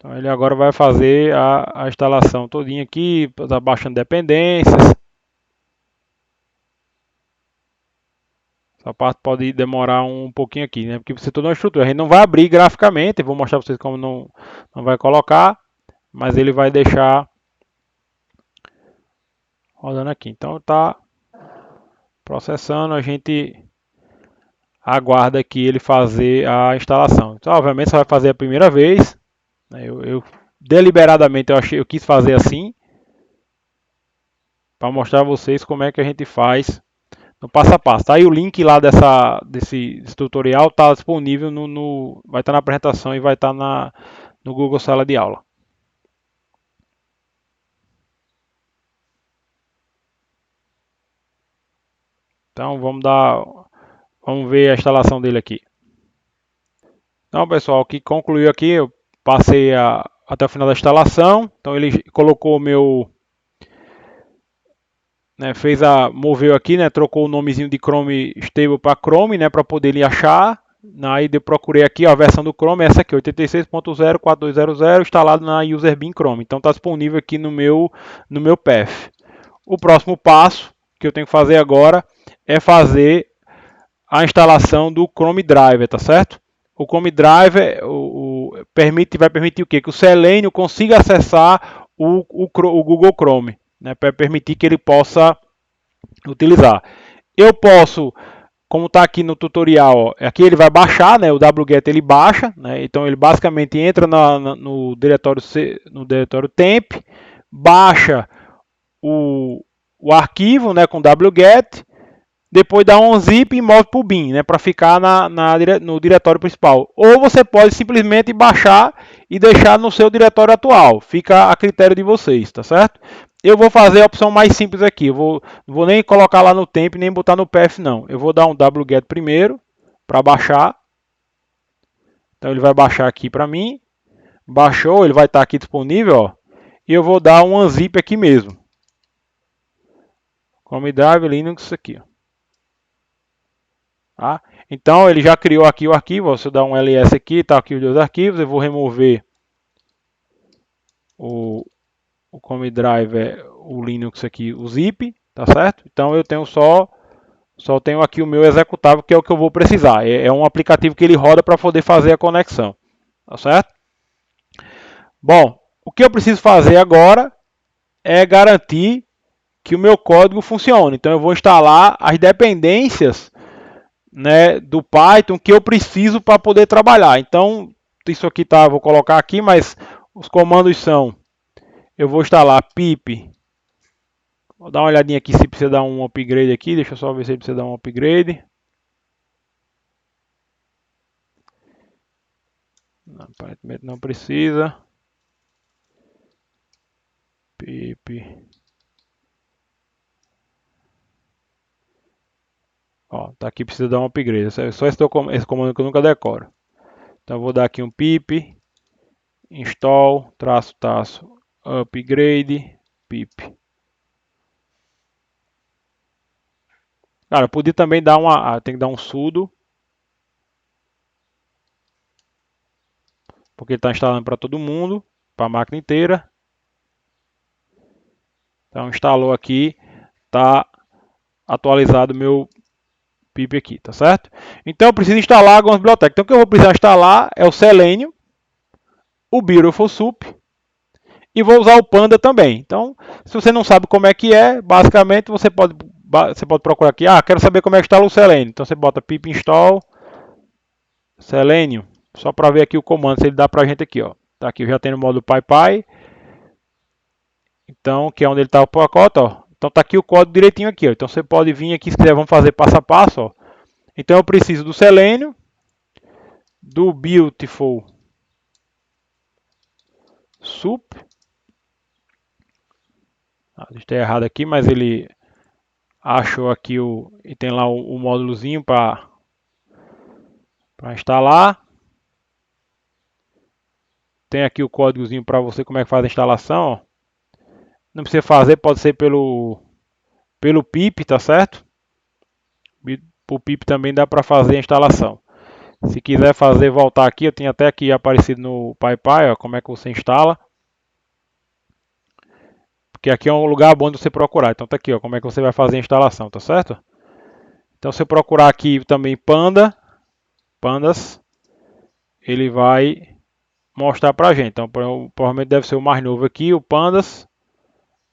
[SPEAKER 1] Então ele agora vai fazer a instalação todinha aqui, está baixando dependências. Essa parte pode demorar um pouquinho aqui, né? Porque você toda uma estrutura. A gente não vai abrir graficamente, vou mostrar para vocês como não vai colocar, mas ele vai deixar rodando aqui. Então está processando, a gente aguarda aqui ele fazer a instalação. Então, obviamente, você vai fazer a primeira vez, né? Eu deliberadamente eu quis fazer assim, para mostrar a vocês como é que a gente faz no passo a passo. Tá aí o link lá desse tutorial, está disponível vai estar na apresentação e vai estar no Google Sala de Aula. Então vamos ver a instalação dele aqui. Então, pessoal, que concluiu aqui, eu passei até o final da instalação. Então ele colocou o meu, né, moveu aqui, né, trocou o nomezinho de Chrome Stable para Chrome, né, para poder ele achar. Aí eu procurei aqui a versão do Chrome, essa aqui, 86.0.4200, instalado na User Bin Chrome. Então está disponível aqui no meu path. O próximo passo que eu tenho que fazer agora é fazer a instalação do Chrome Driver, tá certo? O Chrome Driver vai permitir o quê? Que o Selenium consiga acessar o Google Chrome, né, para permitir que ele possa utilizar. Eu posso, como está aqui no tutorial, ó, aqui ele vai baixar, né, o wget ele baixa, né, então ele basicamente entra no diretório temp, baixa o arquivo, né, com wget, depois dá um zip e move para o bin, né, para ficar no diretório principal. Ou você pode simplesmente baixar e deixar no seu diretório atual. Fica a critério de vocês, tá certo? Eu vou fazer a opção mais simples aqui. Não vou nem colocar lá no temp, nem botar no path, não. Eu vou dar um wget primeiro para baixar. Então ele vai baixar aqui para mim. Baixou, ele vai estar aqui disponível, ó. E eu vou dar um unzip aqui mesmo. Chrome Drive Linux aqui, ó. Tá? Então ele já criou aqui o arquivo, se eu dar um ls aqui, está aqui os dois arquivos, eu vou remover o Chrome Drive, o Linux aqui, o zip, tá certo? Então eu tenho só tenho aqui o meu executável, que é o que eu vou precisar. É um aplicativo que ele roda para poder fazer a conexão, tá certo? Bom, o que eu preciso fazer agora é garantir que o meu código funcione. Então eu vou instalar as dependências, né, do Python que eu preciso para poder trabalhar. Então, isso aqui tá, vou colocar aqui, mas os comandos são: eu vou instalar pip. Vou dar uma olhadinha aqui se precisa dar um upgrade aqui. Deixa eu só ver se ele precisa dar um upgrade. Não, aparentemente não precisa. Pip. Ó, tá aqui, precisa dar um upgrade. É só esse comando que eu nunca decoro. Então eu vou dar aqui um pip install upgrade pip. Cara, eu podia também dar tem que dar um sudo, porque ele está instalando para todo mundo, para a máquina inteira. Então instalou aqui, está atualizado o meu pip aqui, tá certo? Então eu preciso instalar algumas bibliotecas. Então o que eu vou precisar instalar é o Selenium, o Beautiful Soup, e vou usar o Panda também. Então, se você não sabe como é que é, basicamente você pode procurar aqui, quero saber como é que instala o Selenium. Então você bota pip install Selenium, só para ver aqui o comando, se ele dá para a gente aqui, ó. Tá aqui, já tem no módulo PyPy. Então, que é onde ele está o pacote, ó. Então tá aqui o código direitinho aqui, ó. Então você pode vir aqui, se quiser, vamos fazer passo a passo, ó. Então eu preciso do Selenium, do Beautiful Soup. Está errado aqui, mas ele achou aqui e tem lá o módulozinho para instalar. Tem aqui o códigozinho para você como é que faz a instalação, ó. Não precisa fazer, pode ser pelo pip, tá certo? O pip também dá para fazer a instalação. Se quiser fazer, voltar aqui, eu tenho até aqui aparecido no PyPy, ó, como é que você instala. Porque aqui é um lugar bom de você procurar. Então tá aqui, ó, como é que você vai fazer a instalação, tá certo? Então se eu procurar aqui também pandas, ele vai mostrar pra gente. Então provavelmente deve ser o mais novo aqui, o pandas,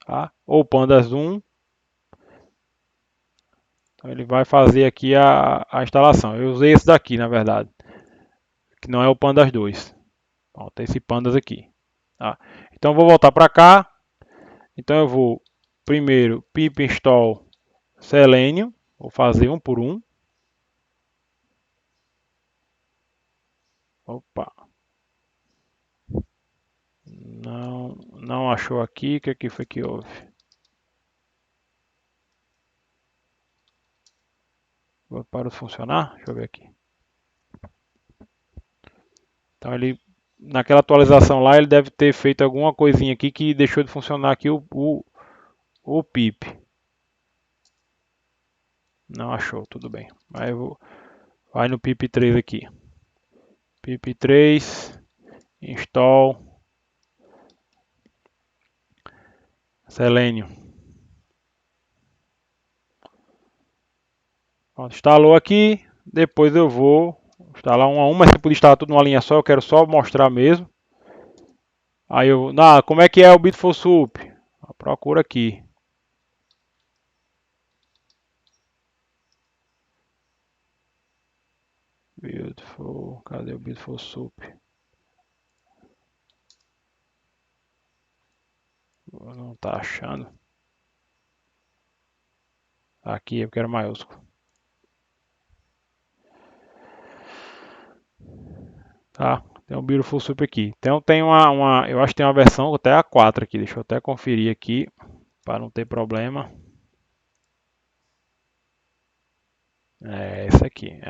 [SPEAKER 1] tá? Ou pandas 1. Ele vai fazer aqui a instalação. Eu usei esse daqui, na verdade, que não é o Pandas 2. Tem esse Pandas aqui. Tá? Então eu vou voltar para cá. Então eu vou primeiro pip install Selenium. Vou fazer um por um. Opa. Não achou aqui. O que aqui foi que houve? Parou de funcionar? Deixa eu ver aqui. Então ele, naquela atualização lá, ele deve ter feito alguma coisinha aqui que deixou de funcionar aqui o pip. Não achou, tudo bem. Aí vai no pip 3 aqui. Pip 3, install Selenium. Pronto, instalou aqui. Depois eu vou instalar um a um, mas você pode instalar tudo numa linha só. Eu quero só mostrar mesmo. Aí eu, como é que é o Beautiful Soup? Procura aqui. Beautiful, cadê o Beautiful Soup? Não tá achando. Aqui eu quero maiúsculo. Tá, tem um Beautiful Soup aqui. Então tem eu acho que tem uma versão até a 4 aqui. Deixa eu até conferir aqui para não ter problema. É essa aqui.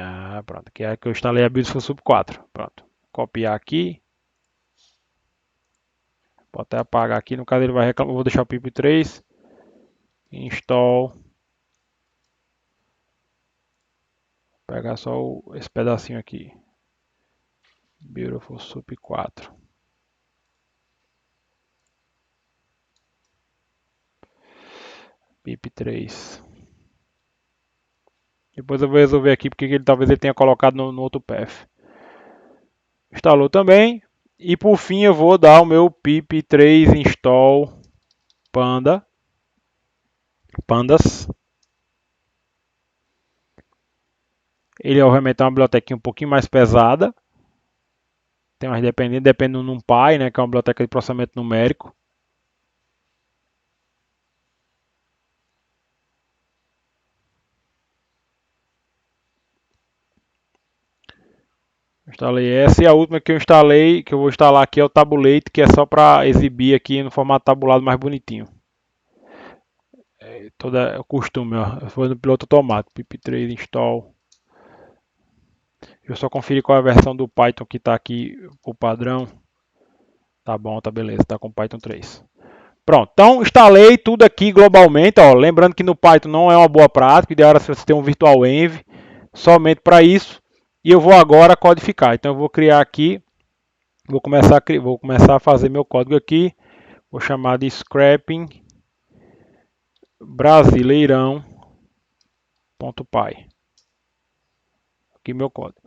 [SPEAKER 1] Pronto. Que é a que eu instalei a Beautiful Soup 4. Pronto. Copiar aqui. Vou até apagar aqui. No caso ele vai reclamar. Vou deixar o pip 3. Install. Vou pegar só esse pedacinho aqui. Beautiful Soup 4. Pip 3. Depois eu vou resolver aqui porque talvez ele tenha colocado no outro path. Instalou também. E por fim eu vou dar o meu pip 3 install pandas. Ele obviamente é uma biblioteca um pouquinho mais pesada. Tem umas depende do NumPy, né, que é uma biblioteca de processamento numérico. Instalei essa e a última que eu instalei, que eu vou instalar aqui é o Tabulate, que é só para exibir aqui no formato tabulado mais bonitinho. É o costume, ó. Foi no piloto automático, pip3 install. Deixa eu só conferir qual é a versão do Python que está aqui, o padrão. Tá bom, tá beleza, tá com Python 3. Pronto, então instalei tudo aqui globalmente, ó. Lembrando que no Python não é uma boa prática, ideal era você ter um virtual env somente para isso. E eu vou agora codificar. Então eu vou criar aqui, vou começar a fazer meu código aqui. Vou chamar de scrapping brasileirão.py. Aqui meu código.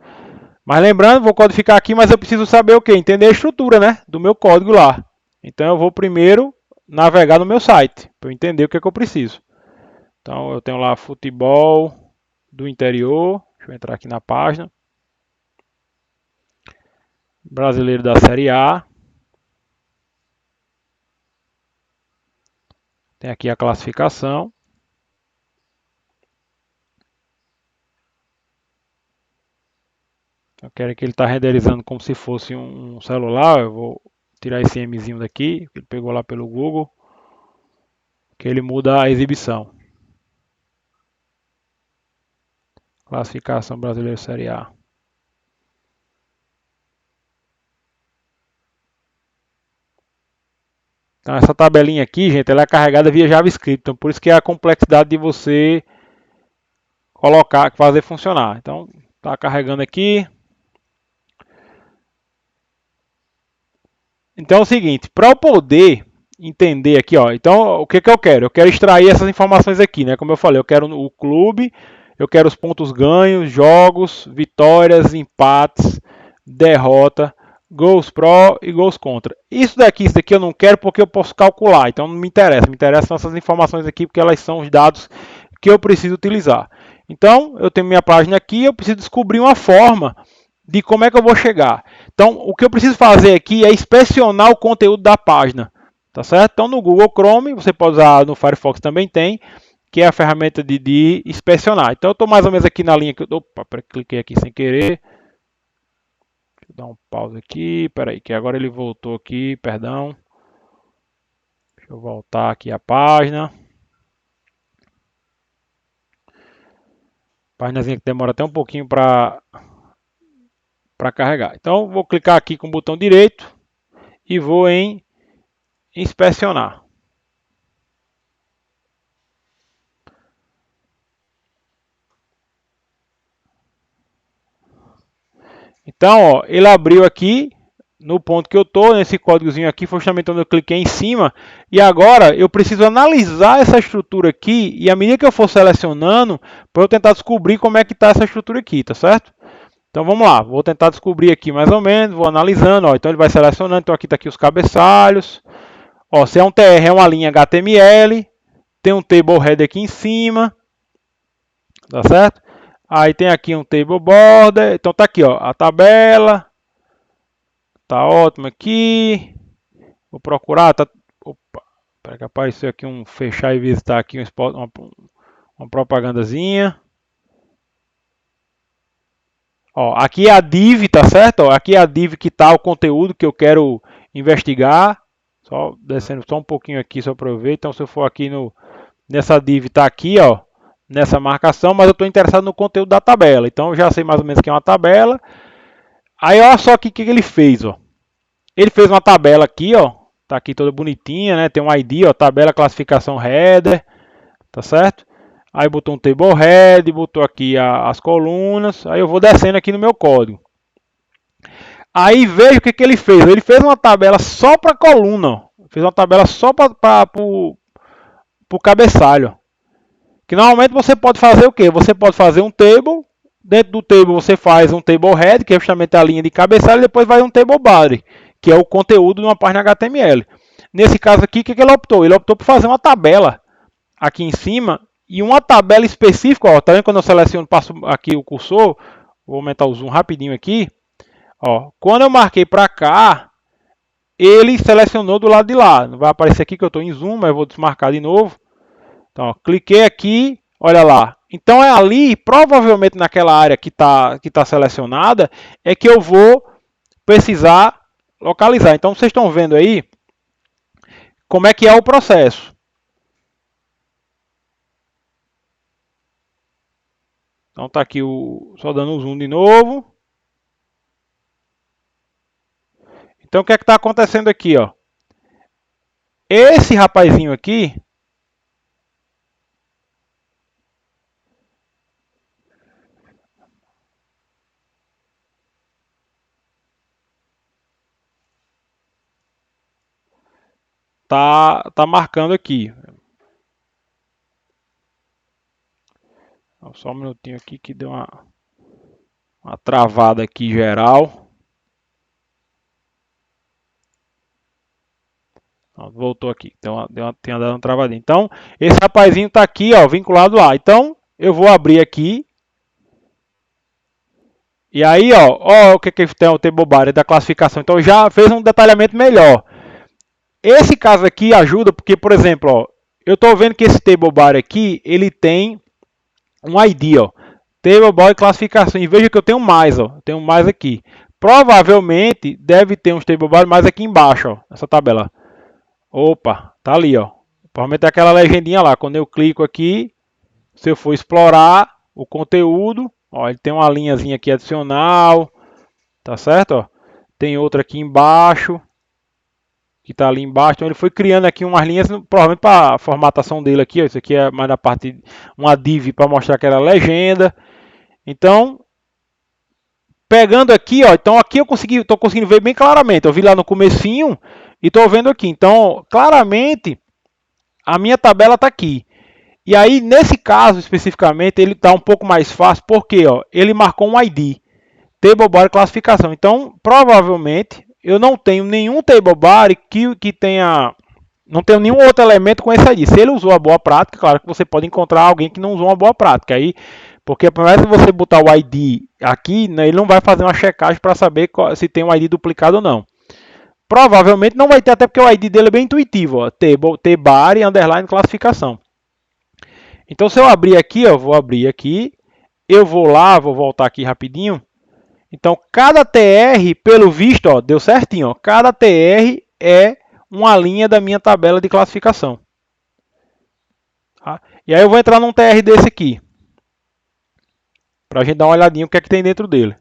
[SPEAKER 1] Mas lembrando, vou codificar aqui, mas eu preciso saber o que? Entender a estrutura, né, do meu código lá. Então eu vou primeiro navegar no meu site para eu entender o que é que eu preciso. Então eu tenho lá futebol do interior. Deixa eu entrar aqui na página. Brasileiro da Série A. Tem aqui a classificação. Eu quero que ele está renderizando como se fosse um celular. Eu vou tirar esse Mzinho daqui, que ele pegou lá pelo Google. Que ele muda a exibição. Classificação brasileira Série A. Então essa tabelinha aqui, gente, ela é carregada via JavaScript. Então por isso que é a complexidade de você colocar, fazer funcionar. Então está carregando aqui. Então é o seguinte, para eu poder entender aqui, ó, então o que que eu quero? Eu quero extrair essas informações aqui, né? Como eu falei, eu quero o clube, eu quero os pontos ganhos, jogos, vitórias, empates, derrota, gols pró e gols contra. Isso daqui eu não quero porque eu posso calcular, então não me interessa. Me interessam essas informações aqui porque elas são os dados que eu preciso utilizar. Então, eu tenho minha página aqui, eu preciso descobrir uma forma de como é que eu vou chegar. Então, o que eu preciso fazer aqui é inspecionar o conteúdo da página. Tá certo? Então, no Google Chrome, você pode usar, no Firefox também tem, que é a ferramenta de inspecionar. Então, eu estou mais ou menos aqui na linha que eu... Opa, cliquei aqui sem querer. Deixa eu dar um pause aqui. Espera aí, que agora ele voltou aqui, perdão. Deixa eu voltar aqui a página. Páginazinha que demora até um pouquinho para carregar. Então, vou clicar aqui com o botão direito e vou em inspecionar. Então, ó, ele abriu aqui no ponto que eu estou, nesse códigozinho aqui, foi justamente onde eu cliquei em cima. E agora eu preciso analisar essa estrutura aqui e à medida que eu for selecionando, para eu tentar descobrir como é que está essa estrutura aqui, tá certo? Então vamos lá, vou tentar descobrir aqui mais ou menos, vou analisando, ó, então ele vai selecionando, então aqui está aqui os cabeçalhos. Ó, se é um TR, é uma linha HTML, tem um table header aqui em cima, tá certo? Aí tem aqui um table border, então tá aqui, ó, a tabela, tá ótimo aqui. Vou procurar, tá, opa, para que apareceu aqui um fechar e visitar aqui um spot, uma propagandazinha. Ó, aqui é a div, tá certo? Ó, aqui é a div que tá o conteúdo que eu quero investigar. Só descendo só um pouquinho aqui só para eu ver. Então se eu for aqui nessa div tá aqui, ó, nessa marcação, mas eu estou interessado no conteúdo da tabela. Então eu já sei mais ou menos que é uma tabela. Aí olha só aqui o que ele fez, ó. Ele fez uma tabela aqui, ó. Tá aqui toda bonitinha, né? Tem um ID, ó, tabela classificação header, tá certo? Aí botou um table head, botou aqui as colunas. Aí eu vou descendo aqui no meu código. Aí veja o que ele fez. Ele fez uma tabela só para coluna, ó. Fez uma tabela só para o cabeçalho. Que normalmente você pode fazer o quê? Você pode fazer um table. Dentro do table você faz um table head, que é justamente a linha de cabeçalho, e depois vai um table body, que é o conteúdo de uma página HTML. Nesse caso aqui, o que ele optou? Ele optou por fazer uma tabela aqui em cima e uma tabela específica. Ó, tá vendo quando eu seleciono, passo aqui o cursor, vou aumentar o zoom rapidinho aqui. Ó, quando eu marquei para cá, ele selecionou do lado de lá. Não vai aparecer aqui que eu estou em zoom, mas eu vou desmarcar de novo. Então, ó, cliquei aqui, olha lá. Então é ali, provavelmente naquela área que tá selecionada, é que eu vou precisar localizar. Então vocês estão vendo aí como é que é o processo. Então tá aqui só dando um zoom de novo. Então o que é que está acontecendo aqui, ó? Esse rapazinho aqui tá marcando aqui. Só um minutinho aqui que deu uma travada aqui geral. Voltou aqui, então tinha dado uma travadinha. Então, esse rapazinho está aqui, ó, vinculado lá. Então, eu vou abrir aqui. E aí, ó o que tem o table body da classificação. Então, já fez um detalhamento melhor. Esse caso aqui ajuda porque, por exemplo, ó, eu estou vendo que esse table body aqui, ele tem um ID, ó. Table body classificação. E veja que eu tenho mais, ó. Tenho mais aqui. Provavelmente deve ter uns table body mais aqui embaixo, ó, essa tabela. Opa, tá ali, ó. Provavelmente é aquela legendinha lá. Quando eu clico aqui, se eu for explorar o conteúdo, ó, ele tem uma linhazinha aqui adicional, tá certo? Ó. Tem outra aqui embaixo, que tá ali embaixo. Então ele foi criando aqui umas linhas, provavelmente para a formatação dele aqui, ó. Isso aqui é mais na parte, uma div para mostrar aquela legenda. Então, pegando aqui, ó, então aqui eu tô conseguindo ver bem claramente. Eu vi lá no comecinho e tô vendo aqui. Então, claramente, a minha tabela está aqui. E aí, nesse caso especificamente, ele está um pouco mais fácil, porque ó, ele marcou um ID, Table Body Classificação. Então, provavelmente, eu não tenho nenhum Table Body que tenha... Não tenho nenhum outro elemento com esse ID. Se ele usou a boa prática, claro que você pode encontrar alguém que não usou uma boa prática. Aí, Porque por mais que você botar o ID aqui, né, ele não vai fazer uma checagem para saber se tem um ID duplicado ou não. Provavelmente não vai ter, até porque o ID dele é bem intuitivo, ó, tbar e underline classificação. Então se eu abrir aqui, ó, vou abrir aqui, eu vou lá, vou voltar aqui rapidinho. Então cada TR, pelo visto, ó, deu certinho, ó, cada TR é uma linha da minha tabela de classificação. Tá? E aí eu vou entrar num TR desse aqui, para a gente dar uma olhadinha o que é que tem dentro dele.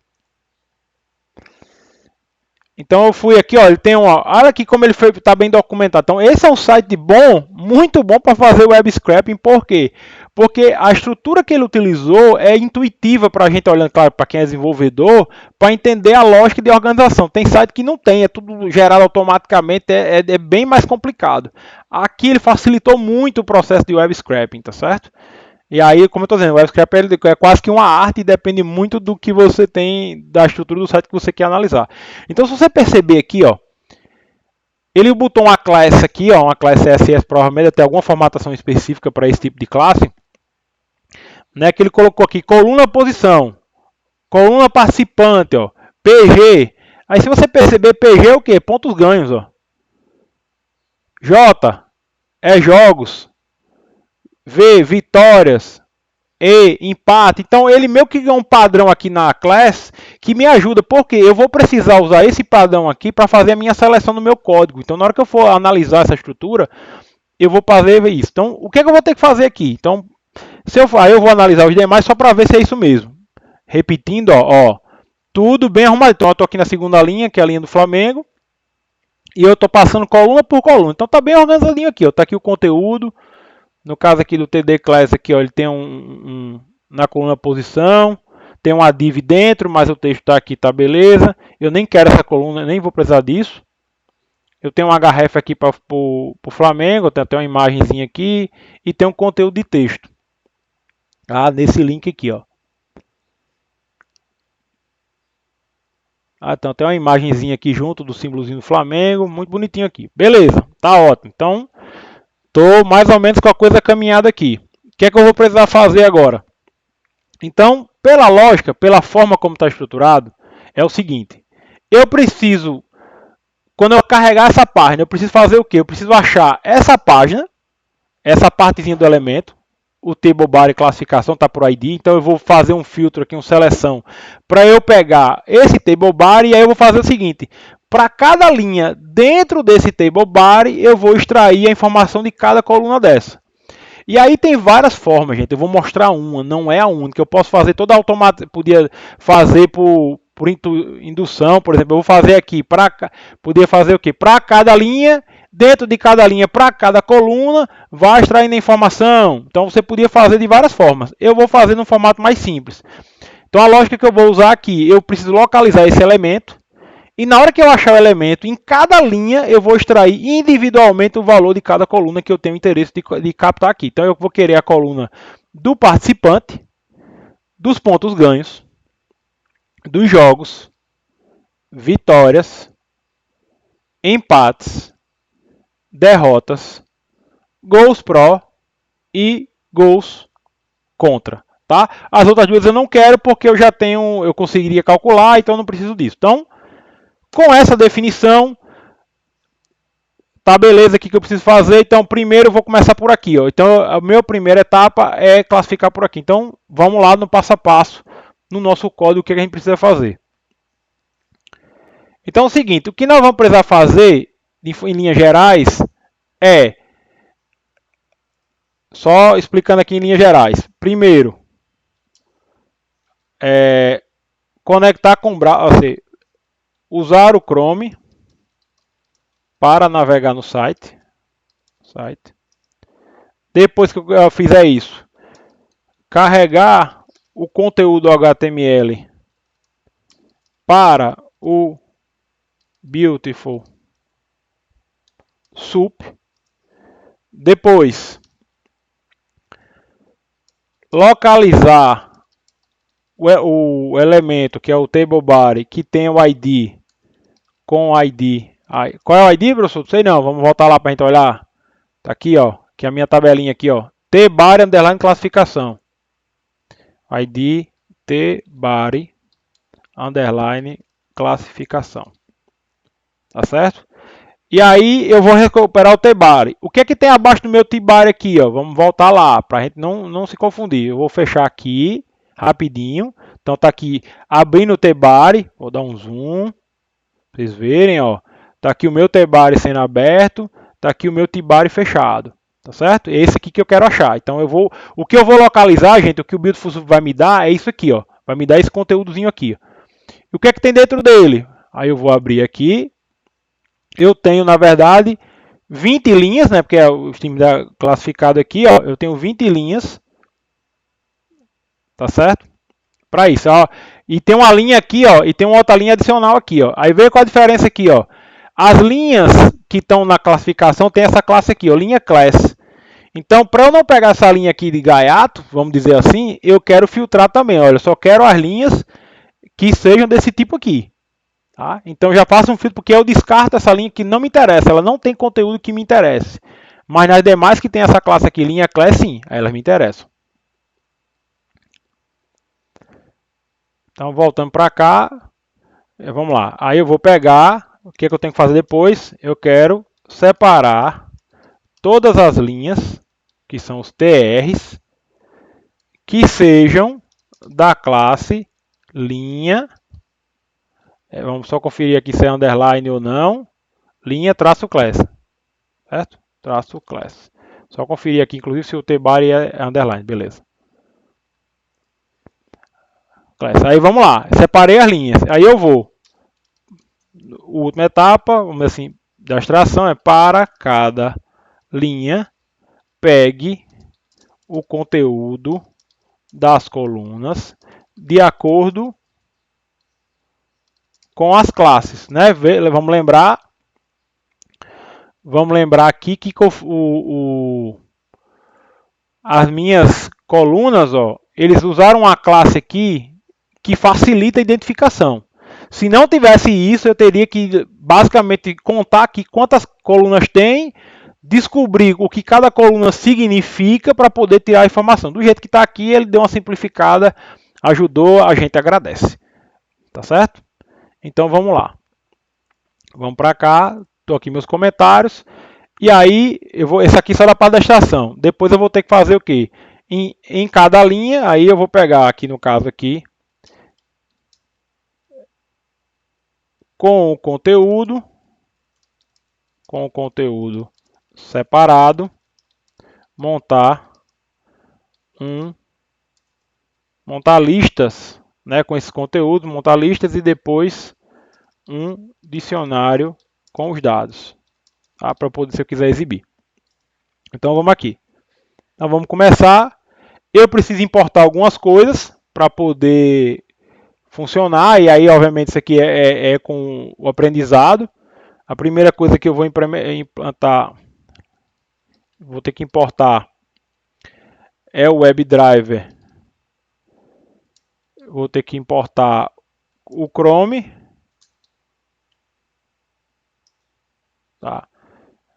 [SPEAKER 1] Então eu fui aqui, ó, ele tem olha aqui como ele está bem documentado. Então esse é um site bom, muito bom para fazer web scraping. Por quê? Porque a estrutura que ele utilizou é intuitiva para a gente olhando, claro, para quem é desenvolvedor, para entender a lógica de organização. Tem site que não tem, é tudo gerado automaticamente, é bem mais complicado. Aqui ele facilitou muito o processo de web scraping, tá certo? E aí, como eu estou dizendo, o web scraping é quase que uma arte e depende muito do que você tem, da estrutura do site que você quer analisar. Então, se você perceber aqui, ó, ele botou uma classe aqui, ó, uma classe CSS, provavelmente tem alguma formatação específica para esse tipo de classe, né, que ele colocou aqui, coluna posição, coluna participante, ó, PG. Aí, se você perceber, PG é o quê? Pontos ganhos, ó. J é jogos. V, vitórias. E, empate. Então ele meio que é um padrão aqui na class que me ajuda, porque eu vou precisar usar esse padrão aqui para fazer a minha seleção no meu código. Então na hora que eu for analisar essa estrutura, eu vou fazer isso. Então o que é que eu vou ter que fazer aqui? Então aí eu vou analisar os demais só para ver se é isso mesmo. Repetindo, ó, tudo bem arrumado. Então eu estou aqui na segunda linha, que é a linha do Flamengo, e eu estou passando coluna por coluna. Então tá bem organizadinho aqui, ó. Tá aqui o conteúdo. No caso aqui do TD Class, aqui, ó, ele tem na coluna posição, tem uma div dentro, mas o texto está aqui, tá beleza. Eu nem quero essa coluna, nem vou precisar disso. Eu tenho um href aqui para o Flamengo, tem até uma imagenzinha aqui e tem um conteúdo de texto. Nesse link aqui, ó. Então tem uma imagenzinha aqui junto do símbolozinho do Flamengo, muito bonitinho aqui. Beleza, tá ótimo. Então estou mais ou menos com a coisa caminhada aqui. O que é que eu vou precisar fazer agora? Então, pela lógica, pela forma como está estruturado, é o seguinte. Eu preciso, quando eu carregar essa página, eu preciso fazer o quê? Eu preciso achar essa página, essa partezinha do elemento, o table bar e classificação está por ID, então eu vou fazer um filtro aqui, uma seleção, para eu pegar esse table bar e aí eu vou fazer o seguinte. Para cada linha dentro desse table bar, eu vou extrair a informação de cada coluna dessa. E aí tem várias formas, gente. Eu vou mostrar uma, não é a única. Eu posso fazer toda automática, podia fazer por indução, por exemplo. Eu vou fazer aqui podia fazer o quê? Para cada linha, dentro de cada linha, para cada coluna, vai extraindo a informação. Então você podia fazer de várias formas. Eu vou fazer no formato mais simples. Então a lógica que eu vou usar aqui, eu preciso localizar esse elemento. E na hora que eu achar o elemento, em cada linha eu vou extrair individualmente o valor de cada coluna que eu tenho interesse de captar aqui. Então eu vou querer a coluna do participante, dos pontos ganhos, dos jogos, vitórias, empates, derrotas, gols pró e gols contra. Tá? As outras duas eu não quero porque eu conseguiria calcular, então eu não preciso disso. Então, com essa definição, tá beleza aqui que eu preciso fazer. Então, primeiro eu vou começar por aqui. Ó. Então, a minha primeira etapa é classificar por aqui. Então, vamos lá no passo a passo, no nosso código, o que a gente precisa fazer. Então, é o seguinte, o que nós vamos precisar fazer, em linhas gerais, é... Só explicando aqui em linhas gerais. Primeiro, conectar com o browser, usar o Chrome para navegar no site. Depois que eu fizer isso, carregar o conteúdo HTML para o Beautiful Soup. Depois, localizar o elemento que é o table bar que tem o ID com o ID. Qual é o ID, professor? Não sei não. Vamos voltar lá para a gente olhar. Tá aqui, ó. Que é a minha tabelinha aqui, ó. T-bar underline classificação. id tbody underline classificação. Tá certo? E aí eu vou recuperar o tbody. O que é que tem abaixo do meu tbody aqui, ó? Vamos voltar lá para a gente não se confundir. Eu vou fechar aqui rapidinho. Então tá aqui abrindo o tbody. Vou dar um zoom para vocês verem, ó. Tá aqui o meu tbody sendo aberto. Tá aqui o meu tbody fechado. Tá certo? É esse aqui que eu quero achar. Então o que eu vou localizar, gente, o que o Beautiful vai me dar é isso aqui, ó. Vai me dar esse conteúdozinho aqui. E o que é que tem dentro dele? Aí eu vou abrir aqui. Eu tenho, na verdade, 20 linhas, né? Porque é o time classificado aqui, ó. Eu tenho 20 linhas. Tá certo? Para isso, ó. E tem uma linha aqui, ó. E tem uma outra linha adicional aqui, ó. Aí veja qual a diferença aqui, ó. As linhas que estão na classificação tem essa classe aqui, ó. Linha class. Então, para eu não pegar essa linha aqui de gaiato, vamos dizer assim, eu quero filtrar também. Olha, eu só quero as linhas que sejam desse tipo aqui. Tá? Então já faço um filtro porque eu descarto essa linha que não me interessa, ela não tem conteúdo que me interesse. Mas nas demais que tem essa classe aqui, linha class, sim, elas me interessam. Então voltando para cá, vamos lá. Aí eu vou pegar, o que eu tenho que fazer depois? Eu quero separar todas as linhas, que são os TRs, que sejam da classe linha. Vamos só conferir aqui se é underline ou não. Linha traço class. Certo? Traço class. Só conferir aqui, inclusive, se o tbody é underline. Beleza. Class. Aí vamos lá. Separei as linhas. Aí eu vou. A última etapa, vamos dizer assim, da extração é para cada linha, pegue o conteúdo das colunas de acordo com as classes. Né? Vamos lembrar aqui que as minhas colunas, ó, eles usaram uma classe aqui que facilita a identificação. Se não tivesse isso, eu teria que basicamente contar aqui quantas colunas tem, descobrir o que cada coluna significa para poder tirar a informação. Do jeito que está aqui, ele deu uma simplificada, ajudou, a gente agradece. Tá certo? Então vamos lá. Vamos para cá, estou aqui meus comentários. E aí, esse aqui só da parte da extração. Depois eu vou ter que fazer o quê? Em cada linha, aí eu vou pegar aqui no caso aqui, com o conteúdo separado, montar listas, né, com esse conteúdo, montar listas e depois um dicionário com os dados, tá, para poder, se eu quiser exibir. Então vamos aqui. Então vamos começar. Eu preciso importar algumas coisas para poder funcionar, e aí obviamente isso aqui é com o aprendizado. A primeira coisa que eu vou implantar, vou ter que importar, é o WebDriver. Vou ter que importar o Chrome. Tá.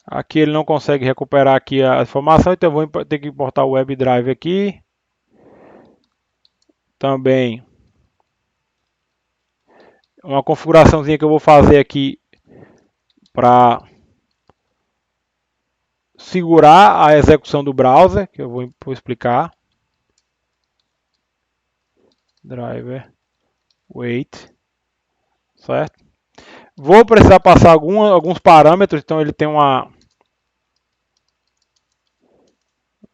[SPEAKER 1] Aqui ele não consegue recuperar aqui a informação, então eu vou ter que importar o WebDriver aqui. Também uma configuraçãozinha que eu vou fazer aqui para segurar a execução do browser, que eu vou explicar. Driver wait, certo? Vou precisar passar alguns parâmetros, então ele tem uma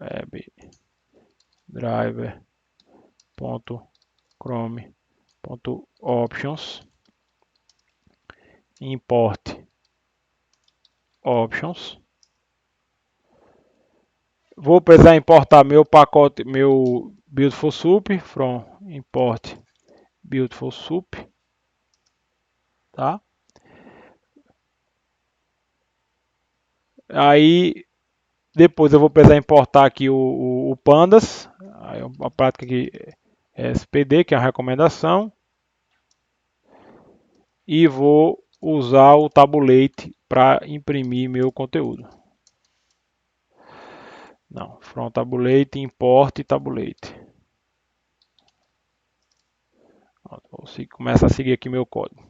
[SPEAKER 1] webdriver.chrome.options import options. Vou precisar importar meu pacote, meu Beautiful Soup from import Beautiful Soup, tá? Aí depois eu vou precisar importar aqui o Pandas, a prática aqui é SPD, que é a recomendação, e vou usar o tabulate para imprimir meu conteúdo. Não, from tabulate, import tabulate. Vou começar a seguir aqui meu código.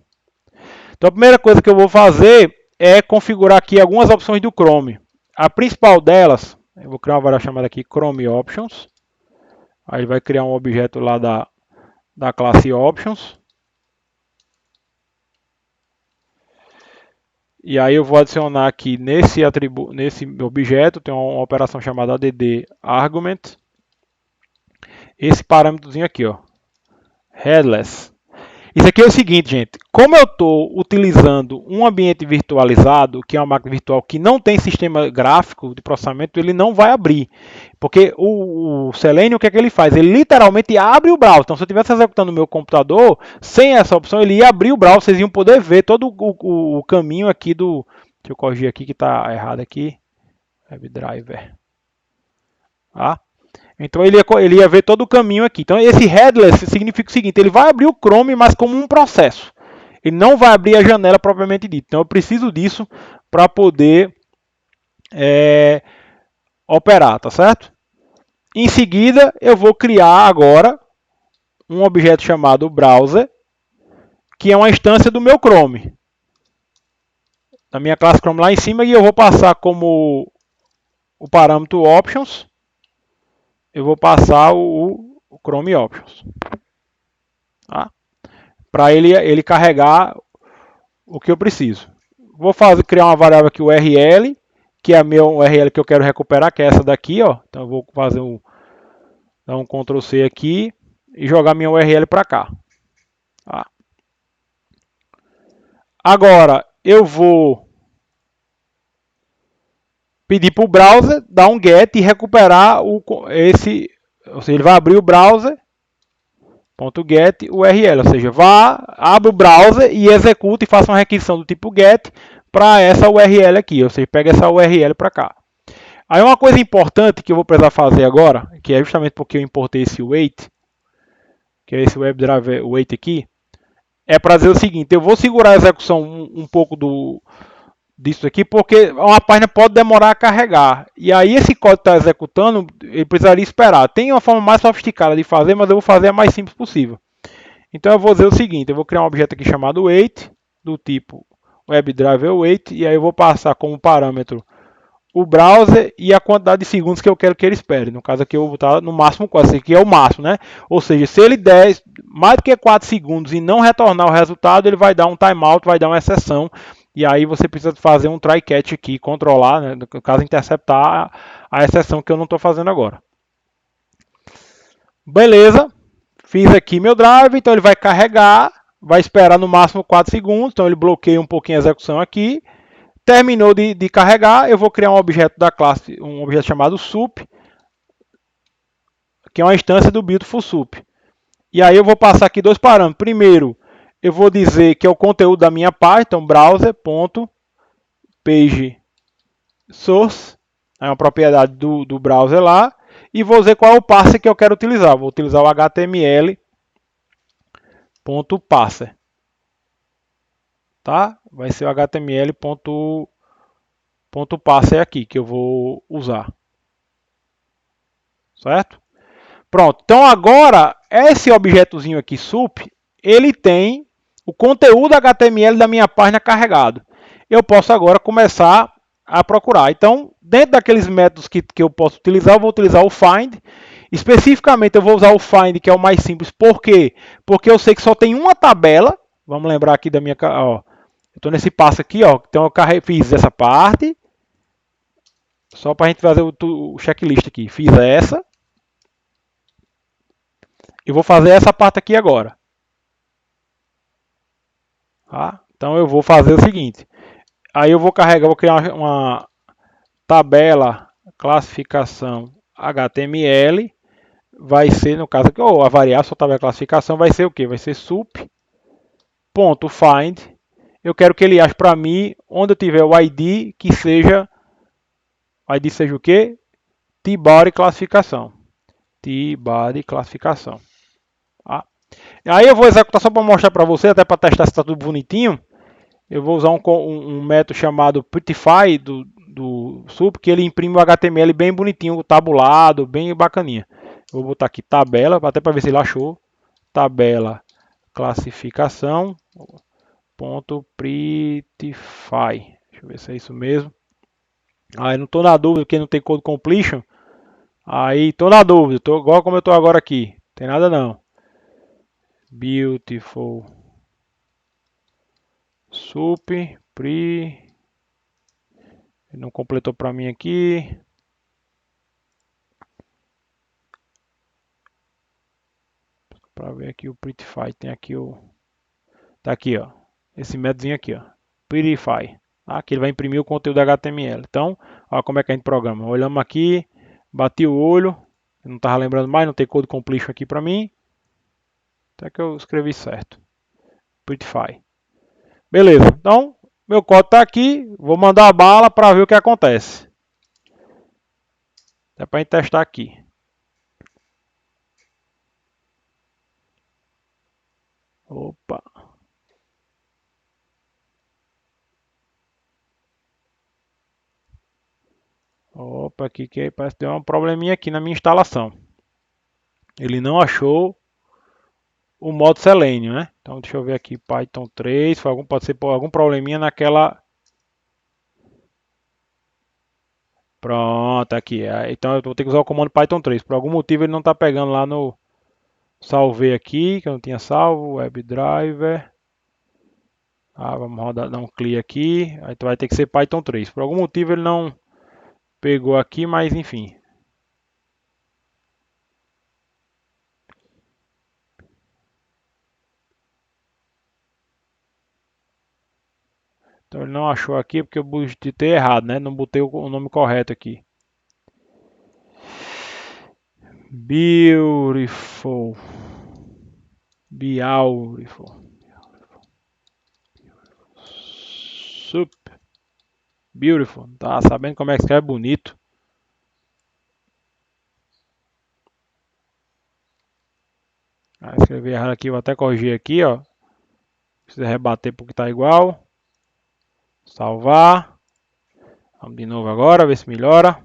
[SPEAKER 1] Então a primeira coisa que eu vou fazer é configurar aqui algumas opções do Chrome. A principal delas, eu vou criar uma variável chamada aqui Chrome Options. Aí ele vai criar um objeto lá da classe Options. E aí eu vou adicionar aqui nesse objeto, tem uma operação chamada add argument. Esse parâmetrozinho aqui, ó, headless. Isso aqui é o seguinte, gente. Como eu estou utilizando um ambiente virtualizado, que é uma máquina virtual que não tem sistema gráfico de processamento, ele não vai abrir. Porque o Selenium, o que é que ele faz? Ele literalmente abre o browser. Então, se eu estivesse executando no meu computador, sem essa opção, ele ia abrir o browser. Vocês iam poder ver todo o caminho aqui do... Deixa eu corrigir aqui que está errado aqui. WebDriver. Tá? Então ele ia ver todo o caminho aqui. Então esse headless significa o seguinte, ele vai abrir o Chrome, mas como um processo. Ele não vai abrir a janela propriamente dita. Então eu preciso disso para poder operar, tá certo? Em seguida eu vou criar agora um objeto chamado browser, que é uma instância do meu Chrome. Da minha classe Chrome lá em cima, e eu vou passar como o parâmetro options. Eu vou passar o Chrome Options. Tá? Para ele carregar o que eu preciso. Vou criar uma variável aqui, URL, que é a minha URL que eu quero recuperar, que é essa daqui. Ó. Então eu vou dar um Ctrl C aqui e jogar minha URL para cá. Tá? Agora eu vou pedir para o browser dar um get e recuperar esse. Ou seja, ele vai abrir o browser. .get URL, ou seja, abre o browser e executa e faça uma requisição do tipo get para essa URL aqui, ou seja, pega essa URL para cá. Aí uma coisa importante que eu vou precisar fazer agora, que é justamente porque eu importei esse wait, que é esse WebDriver wait aqui, é para dizer o seguinte, eu vou segurar a execução um pouco disso aqui, porque uma página pode demorar a carregar. E aí esse código está executando, ele precisaria esperar. Tem uma forma mais sofisticada de fazer, mas eu vou fazer a mais simples possível. Então eu vou dizer o seguinte, eu vou criar um objeto aqui chamado wait, do tipo WebDriver wait, e aí eu vou passar como parâmetro o browser e a quantidade de segundos que eu quero que ele espere. No caso aqui eu vou botar no máximo 4, esse aqui é o máximo, né? Ou seja, se ele der mais do que 4 segundos e não retornar o resultado, ele vai dar um timeout, vai dar uma exceção. E aí você precisa fazer um try catch aqui, controlar, né? No caso interceptar a exceção que eu não estou fazendo agora. Beleza, fiz aqui meu drive, então ele vai carregar, vai esperar no máximo 4 segundos, então ele bloqueia um pouquinho a execução aqui. Terminou de carregar, eu vou criar um objeto da classe, um objeto chamado sup, que é uma instância do Beautiful Sup. E aí eu vou passar aqui dois parâmetros. Primeiro, eu vou dizer que é o conteúdo da minha página, então browser.pageSource, é uma propriedade do browser lá, e vou dizer qual é o parser que eu quero utilizar. Vou utilizar o HTML.parser. Tá? Vai ser o HTML.parser aqui que eu vou usar. Certo? Pronto. Então agora, esse objetozinho aqui, sup, ele tem o conteúdo HTML da minha página carregado. Eu posso agora começar a procurar. Então, dentro daqueles métodos que eu posso utilizar, eu vou utilizar o find. Especificamente, eu vou usar o find, que é o mais simples. Por quê? Porque eu sei que só tem uma tabela. Vamos lembrar aqui da minha... Ó, eu estou nesse passo aqui, ó. Então, eu fiz essa parte. Só para a gente fazer o checklist aqui. Fiz essa. E vou fazer essa parte aqui agora. Tá? Então eu vou fazer o seguinte. Aí eu vou carregar, vou criar uma tabela classificação HTML. Vai ser, no caso aqui, ou a variável, só tabela classificação, vai ser o que? Vai ser sup.find. Eu quero que ele ache para mim, onde eu tiver o ID, que seja... O ID seja o que? T-body classificação. T-body classificação. Tá? Aí eu vou executar só para mostrar para você, até para testar se está tudo bonitinho. Eu vou usar um método chamado Prettify do SUP, que ele imprime o HTML bem bonitinho, tabulado, bem bacaninha. Eu vou botar aqui tabela, até para ver se ele achou. Tabela classificação ponto prettify. Deixa eu ver se é isso mesmo. Aí não estou na dúvida porque não tem code completion. Aí estou na dúvida, tô igual como eu estou agora aqui. Tem nada não. Beautiful sup pre. Ele não completou para mim aqui. Para ver aqui o prettify tem aqui o tá aqui, ó. Esse métodozinho aqui, ó. Prettify. Aqui ele vai imprimir o conteúdo HTML. Então, olha como é que a gente programa. Olhamos aqui, bati o olho, não estava lembrando mais, não tem code completion aqui para mim. Até que eu escrevi certo. Prettify. Beleza. Então, meu código está aqui. Vou mandar a bala para ver o que acontece. É para gente testar aqui. Opa. Opa, aqui que parece que deu um probleminha aqui na minha instalação. Ele não achou o modo Selenium, né? Então deixa eu ver aqui, Python 3, pode ser por algum probleminha naquela. Pronto, aqui. Então eu vou ter que usar o comando Python 3. Por algum motivo ele não está pegando lá no. Salvei aqui, que eu não tinha salvo, WebDriver. Vamos rodar, dar um clique aqui. Aí vai ter que ser Python 3. Por algum motivo ele não pegou aqui, mas enfim. Então ele não achou aqui porque eu digitei errado, né? Não botei o nome correto aqui. Beautiful. Beautiful. Sup. Beautiful. Tá sabendo como é que escreve bonito. Escrevi errado aqui, vou até corrigir aqui, ó. Precisa rebater porque tá igual. Salvar. Vamos de novo agora, ver se melhora.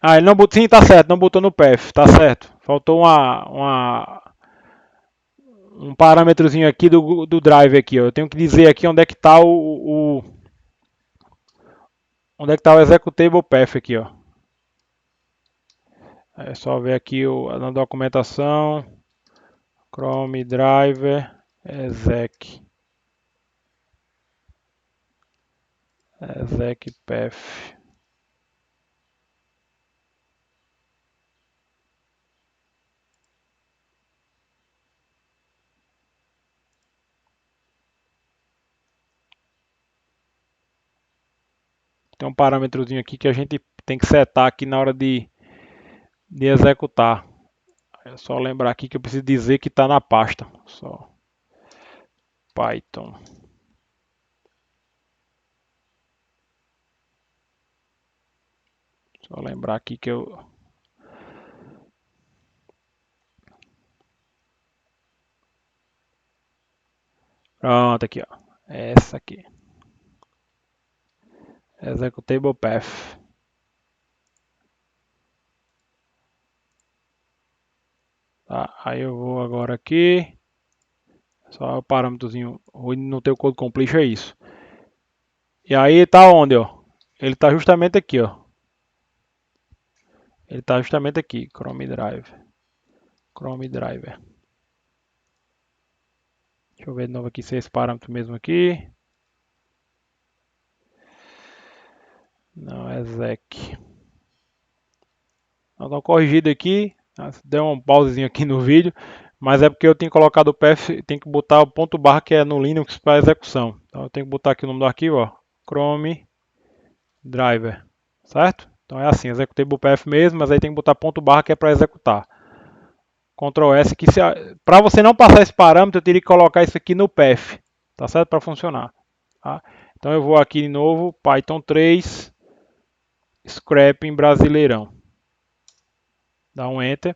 [SPEAKER 1] Ele não botou, sim, tá certo, não botou no path, tá certo. Faltou um parâmetrozinho aqui do drive aqui, ó. Eu tenho que dizer aqui onde é que tá onde é que tá o executable path aqui, ó. É só ver aqui na documentação, Chrome driver exec path. Tem um parâmetrozinho aqui que a gente tem que setar aqui na hora de executar. É só lembrar aqui que eu preciso dizer que está na pasta. Só Python. Só lembrar aqui que eu... Pronto, aqui, ó. Essa aqui. Executable path. Tá, aí eu vou agora aqui. Só o parâmetrozinho no teu code completion é isso. E aí tá onde, ó? Ele tá justamente aqui, ó. Ele tá justamente aqui, Chrome Drive. Chrome Driver. Deixa eu ver de novo aqui se é esse parâmetro mesmo aqui. Não, exec. Vou dar uma corrigida aqui. Deu um pausezinho aqui no vídeo. Mas é porque eu tenho colocado o path, tem que botar o ponto barra que é no Linux para execução. Então eu tenho que botar aqui o nome do arquivo, ó. Chrome Driver. Certo? Então é assim, executable path mesmo, mas aí tem que botar ponto barra que é para executar. Ctrl S, que para você não passar esse parâmetro, eu teria que colocar isso aqui no path, tá certo? Para funcionar. Tá? Então eu vou aqui de novo, Python 3, scrapping brasileirão. Dá um Enter.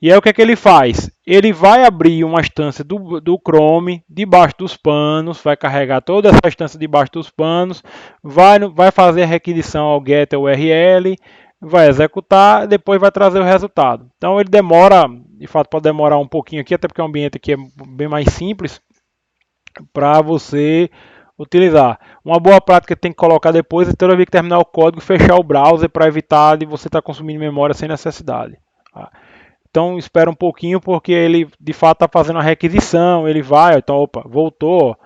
[SPEAKER 1] E aí o que é que ele faz? Ele vai abrir uma instância do Chrome debaixo dos panos, vai carregar toda essa instância debaixo dos panos, vai fazer a requisição ao get URL, vai executar, depois vai trazer o resultado. Então ele demora, de fato pode demorar um pouquinho aqui, até porque o ambiente aqui é bem mais simples para você utilizar. Uma boa prática que tem que colocar depois é toda vez que terminar o código, fechar o browser para evitar de você estar consumindo memória sem necessidade. Tá? Então espera um pouquinho porque ele de fato está fazendo a requisição, ele vai, então opa, voltou.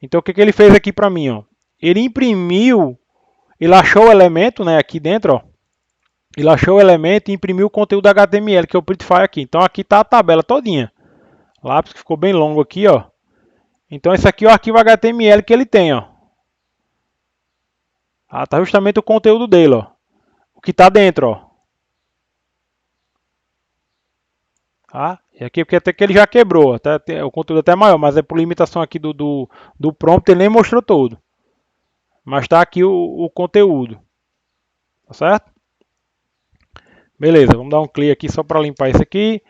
[SPEAKER 1] Então o que, que ele fez aqui para mim? Ó? Ele imprimiu, ele achou o elemento, né, aqui dentro, ó, ele achou o elemento e imprimiu o conteúdo HTML, que é o Prettify aqui. Então aqui está a tabela todinha. Lápis que ficou bem longo aqui, ó. Então esse aqui é o arquivo HTML que ele tem, ó. Ah, tá justamente o conteúdo dele, ó. O que está dentro, ó. Tá? E aqui porque até que ele já quebrou, até, o conteúdo até é maior, mas é por limitação aqui do prompt, ele nem mostrou todo. Mas está aqui o conteúdo. Tá certo? Beleza, vamos dar um clique aqui só para limpar isso aqui.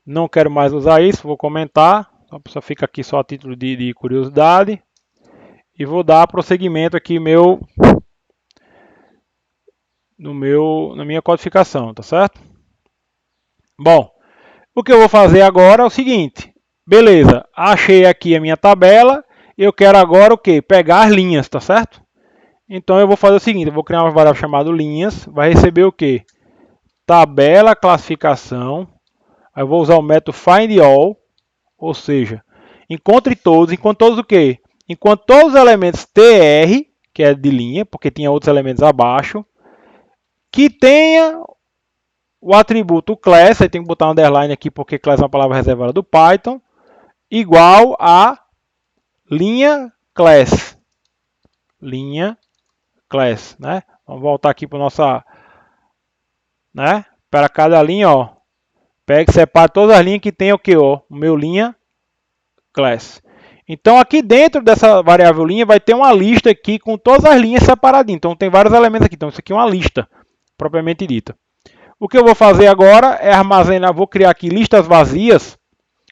[SPEAKER 1] Não quero mais usar isso, vou comentar. Só fica aqui só a título de curiosidade. E vou dar prosseguimento aqui na minha codificação, tá certo? Bom, o que eu vou fazer agora é o seguinte. Beleza, achei aqui a minha tabela. Eu quero agora o que? Pegar as linhas, tá certo? Então eu vou fazer o seguinte, eu vou criar uma variável chamada linhas. Vai receber o que? Tabela classificação. Aí eu vou usar o método findAll, ou seja, encontre todos o quê? Enquanto todos os elementos tr, que é de linha, porque tinha outros elementos abaixo, que tenha o atributo class, aí tem que botar um underline aqui porque class é uma palavra reservada do Python, igual a linha class. Linha class, né? Vamos voltar aqui para nossa, né? Para cada linha, ó, pega e separa todas as linhas que tem o que, ó, o meu linha class. Então aqui dentro dessa variável linha vai ter uma lista aqui com todas as linhas separadinhas. Então tem vários elementos aqui. Então isso aqui é uma lista propriamente dita. O que eu vou fazer agora é armazenar, vou criar aqui listas vazias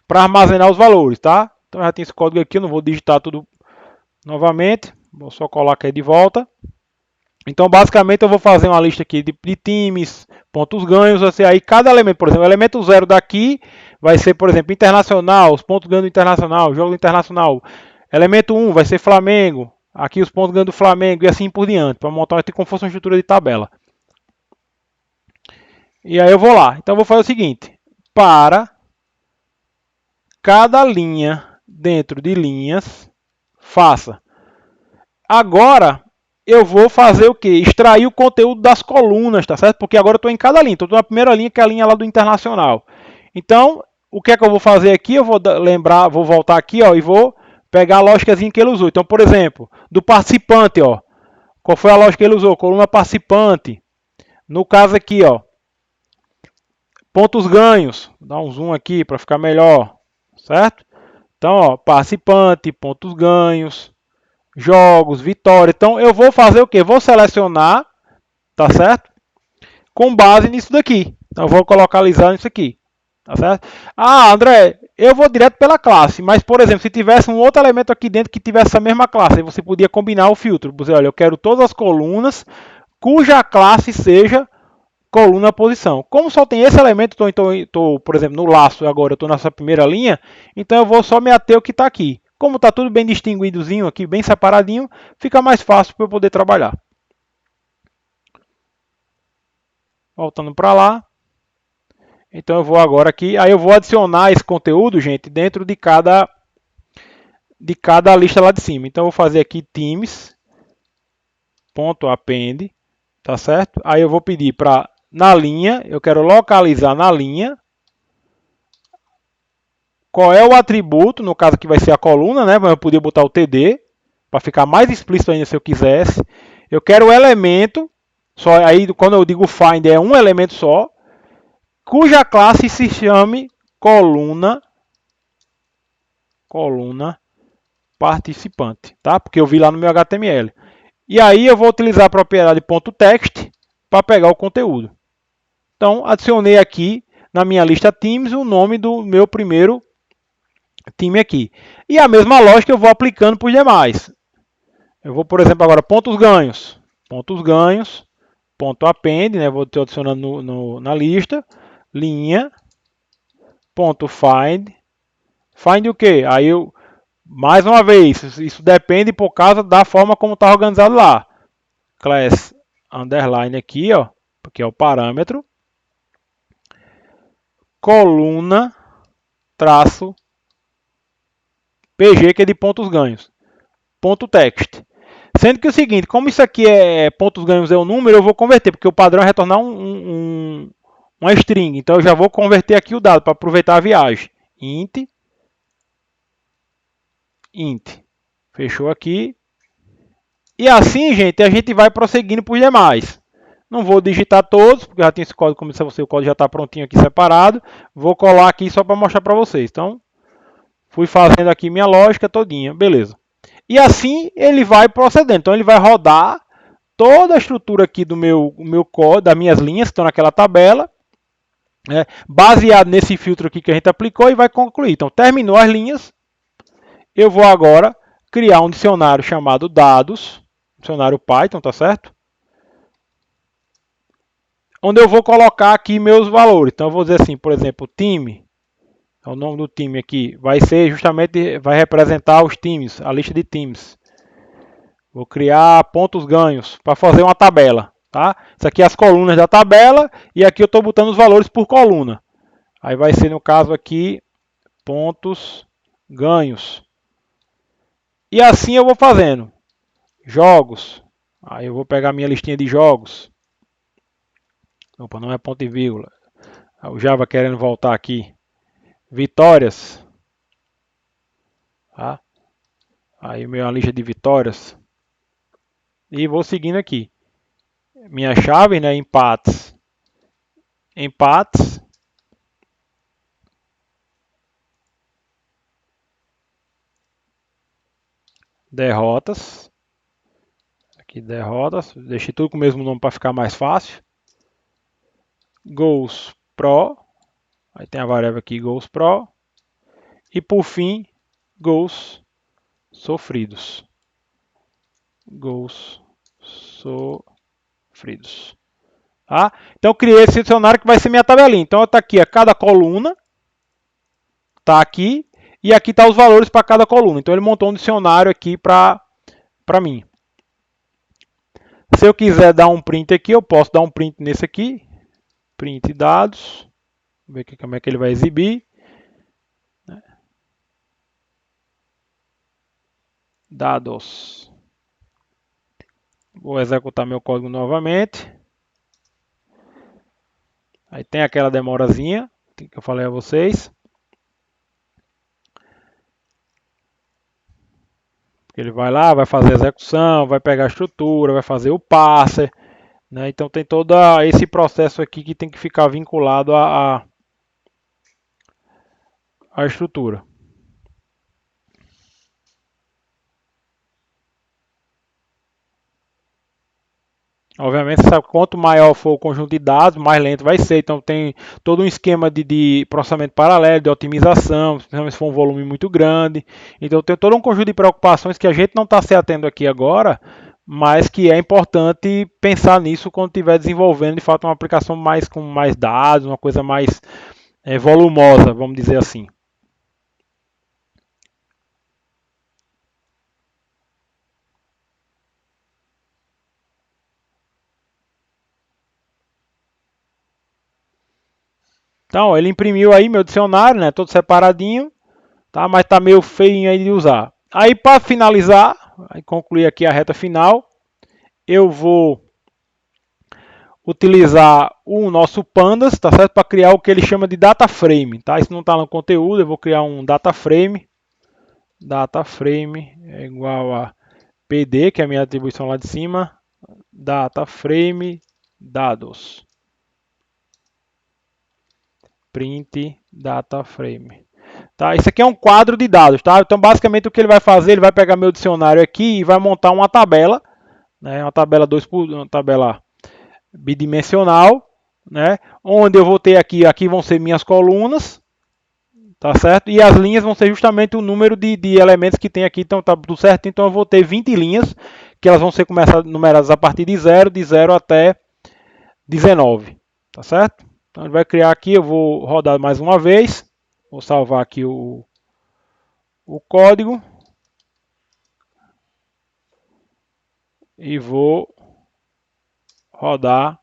[SPEAKER 1] para armazenar os valores, tá? Então já tem esse código aqui, eu não vou digitar tudo novamente, vou só colocar aí de volta. Então basicamente eu vou fazer uma lista aqui de times, pontos ganhos, assim, aí cada elemento, por exemplo, o elemento 0 daqui vai ser, por exemplo, internacional, os pontos ganhos do internacional, jogo internacional. Elemento 1 vai ser Flamengo, aqui os pontos ganhos do Flamengo e assim por diante, para montar como se fosse uma estrutura de tabela. E aí eu vou lá. Então eu vou fazer o seguinte: para cada linha dentro de linhas, faça. Agora eu vou fazer o que? Extrair o conteúdo das colunas, tá certo? Porque agora eu estou em cada linha. Estou na primeira linha, que é a linha lá do internacional. Então, o que é que eu vou fazer aqui? Eu vou lembrar, vou voltar aqui, ó, e vou pegar a lógicazinha que ele usou. Então, por exemplo, do participante, ó. Qual foi a lógica que ele usou? Coluna participante. No caso aqui, ó, pontos ganhos. Vou dar um zoom aqui para ficar melhor, certo? Então, ó, participante, pontos ganhos, jogos, vitória. Então, eu vou fazer o quê? Vou selecionar, tá certo? Com base nisso daqui. Então, eu vou localizar nisso aqui, tá certo? Ah, André, eu vou direto pela classe, mas, por exemplo, se tivesse um outro elemento aqui dentro que tivesse essa mesma classe, aí você podia combinar o filtro. Você, olha, eu quero todas as colunas cuja classe seja coluna posição. Como só tem esse elemento, estou, por exemplo, no laço agora, eu estou nessa primeira linha, então eu vou só me ater ao que está aqui. Como está tudo bem distinguidozinho aqui, bem separadinho, fica mais fácil para eu poder trabalhar. Voltando para lá. Então eu vou agora aqui, aí eu vou adicionar esse conteúdo, gente, dentro de cada lista lá de cima. Então eu vou fazer aqui teams.append, tá certo? Aí eu vou pedir para na linha, eu quero localizar na linha qual é o atributo, no caso aqui vai ser a coluna, né? Mas eu podia botar o TD para ficar mais explícito ainda se eu quisesse. Eu quero o elemento, só aí quando eu digo find é um elemento só, cuja classe se chame coluna participante, tá? Porque eu vi lá no meu HTML. E aí eu vou utilizar a propriedade .text para pegar o conteúdo. Então, adicionei aqui na minha lista Teams o nome do meu primeiro time aqui. E a mesma lógica eu vou aplicando para os demais. Eu vou, por exemplo, agora pontos ganhos. Pontos ganhos, ponto append, né? Vou te adicionando na lista, linha, ponto find. Find o quê? Aí eu, mais uma vez, isso depende por causa da forma como está organizado lá. Class underline aqui, ó, porque é o parâmetro. Coluna, traço, PG, que é de pontos ganhos. Ponto text. Sendo que é o seguinte, como isso aqui é pontos ganhos é o número, eu vou converter, porque o padrão é retornar uma string. Então eu já vou converter aqui o dado para aproveitar a viagem. Int. Fechou aqui. E assim, gente, a gente vai prosseguindo para os demais. Não vou digitar todos, porque já tem esse código, como disse a você, o código já está prontinho aqui separado. Vou colar aqui só para mostrar para vocês. Então, fui fazendo aqui minha lógica todinha, beleza. E assim ele vai procedendo. Então ele vai rodar toda a estrutura aqui do meu código, das minhas linhas que estão naquela tabela, né, baseado nesse filtro aqui que a gente aplicou, e vai concluir. Então terminou as linhas. Eu vou agora criar um dicionário chamado dados, dicionário Python, tá certo? Onde eu vou colocar aqui meus valores. Então eu vou dizer assim, por exemplo, time. O nome do time aqui vai ser justamente, vai representar os times, a lista de times. Vou criar pontos ganhos para fazer uma tabela, tá? Isso aqui é as colunas da tabela e aqui eu estou botando os valores por coluna. Aí vai ser no caso aqui pontos ganhos. E assim eu vou fazendo. Jogos. Aí eu vou pegar minha listinha de jogos. Opa, não é ponto e vírgula. O Java querendo voltar aqui. Vitórias. Tá? Aí minha lista de vitórias. E vou seguindo aqui. Minha chave, né? Empates. Empates. Derrotas. Aqui derrotas. Deixei tudo com o mesmo nome para ficar mais fácil. Goals Pro. Aí tem a variável aqui Goals Pro. E por fim, gols sofridos. Gols sofridos. Tá? Então eu criei esse dicionário que vai ser minha tabelinha. Então está aqui a cada coluna. Está aqui. E aqui está os valores para cada coluna. Então ele montou um dicionário aqui para mim. Se eu quiser dar um print aqui, eu posso dar um print nesse aqui. Print dados. Vamos ver aqui como é que ele vai exibir. Dados. Vou executar meu código novamente. Aí tem aquela demorazinha que eu falei a vocês. Ele vai lá, vai fazer a execução, vai pegar a estrutura, vai fazer o parser, né? Então tem todo esse processo aqui que tem que ficar vinculado à estrutura. Obviamente, você sabe que quanto maior for o conjunto de dados, mais lento vai ser. Então tem todo um esquema de processamento paralelo, de otimização, principalmente se for um volume muito grande. Então tem todo um conjunto de preocupações que a gente não está se atendo aqui agora, mas que é importante pensar nisso quando estiver desenvolvendo de fato uma aplicação com mais dados, uma coisa mais volumosa, vamos dizer assim. Então, ele imprimiu aí meu dicionário, né, todo separadinho, tá? Mas tá meio feinho aí de usar. Aí para finalizar, concluir aqui a reta final, eu vou utilizar o nosso pandas, tá certo? Para criar o que ele chama de data frame, tá? Isso não está no conteúdo, eu vou criar um data frame. Data frame é igual a PD, que é a minha atribuição lá de cima, data frame dados. Print data frame. Tá? Isso aqui é um quadro de dados. Tá? Então, basicamente, o que ele vai fazer, ele vai pegar meu dicionário aqui e vai montar uma tabela, né? Uma tabela uma tabela bidimensional, né? Onde eu vou ter aqui vão ser minhas colunas, tá certo? E as linhas vão ser justamente o número de elementos que tem aqui. Então, tá tudo certo. Então, eu vou ter 20 linhas, que elas vão ser numeradas a partir de 0 até 19, tá certo? Então ele vai criar aqui, eu vou rodar mais uma vez, vou salvar aqui o código e vou rodar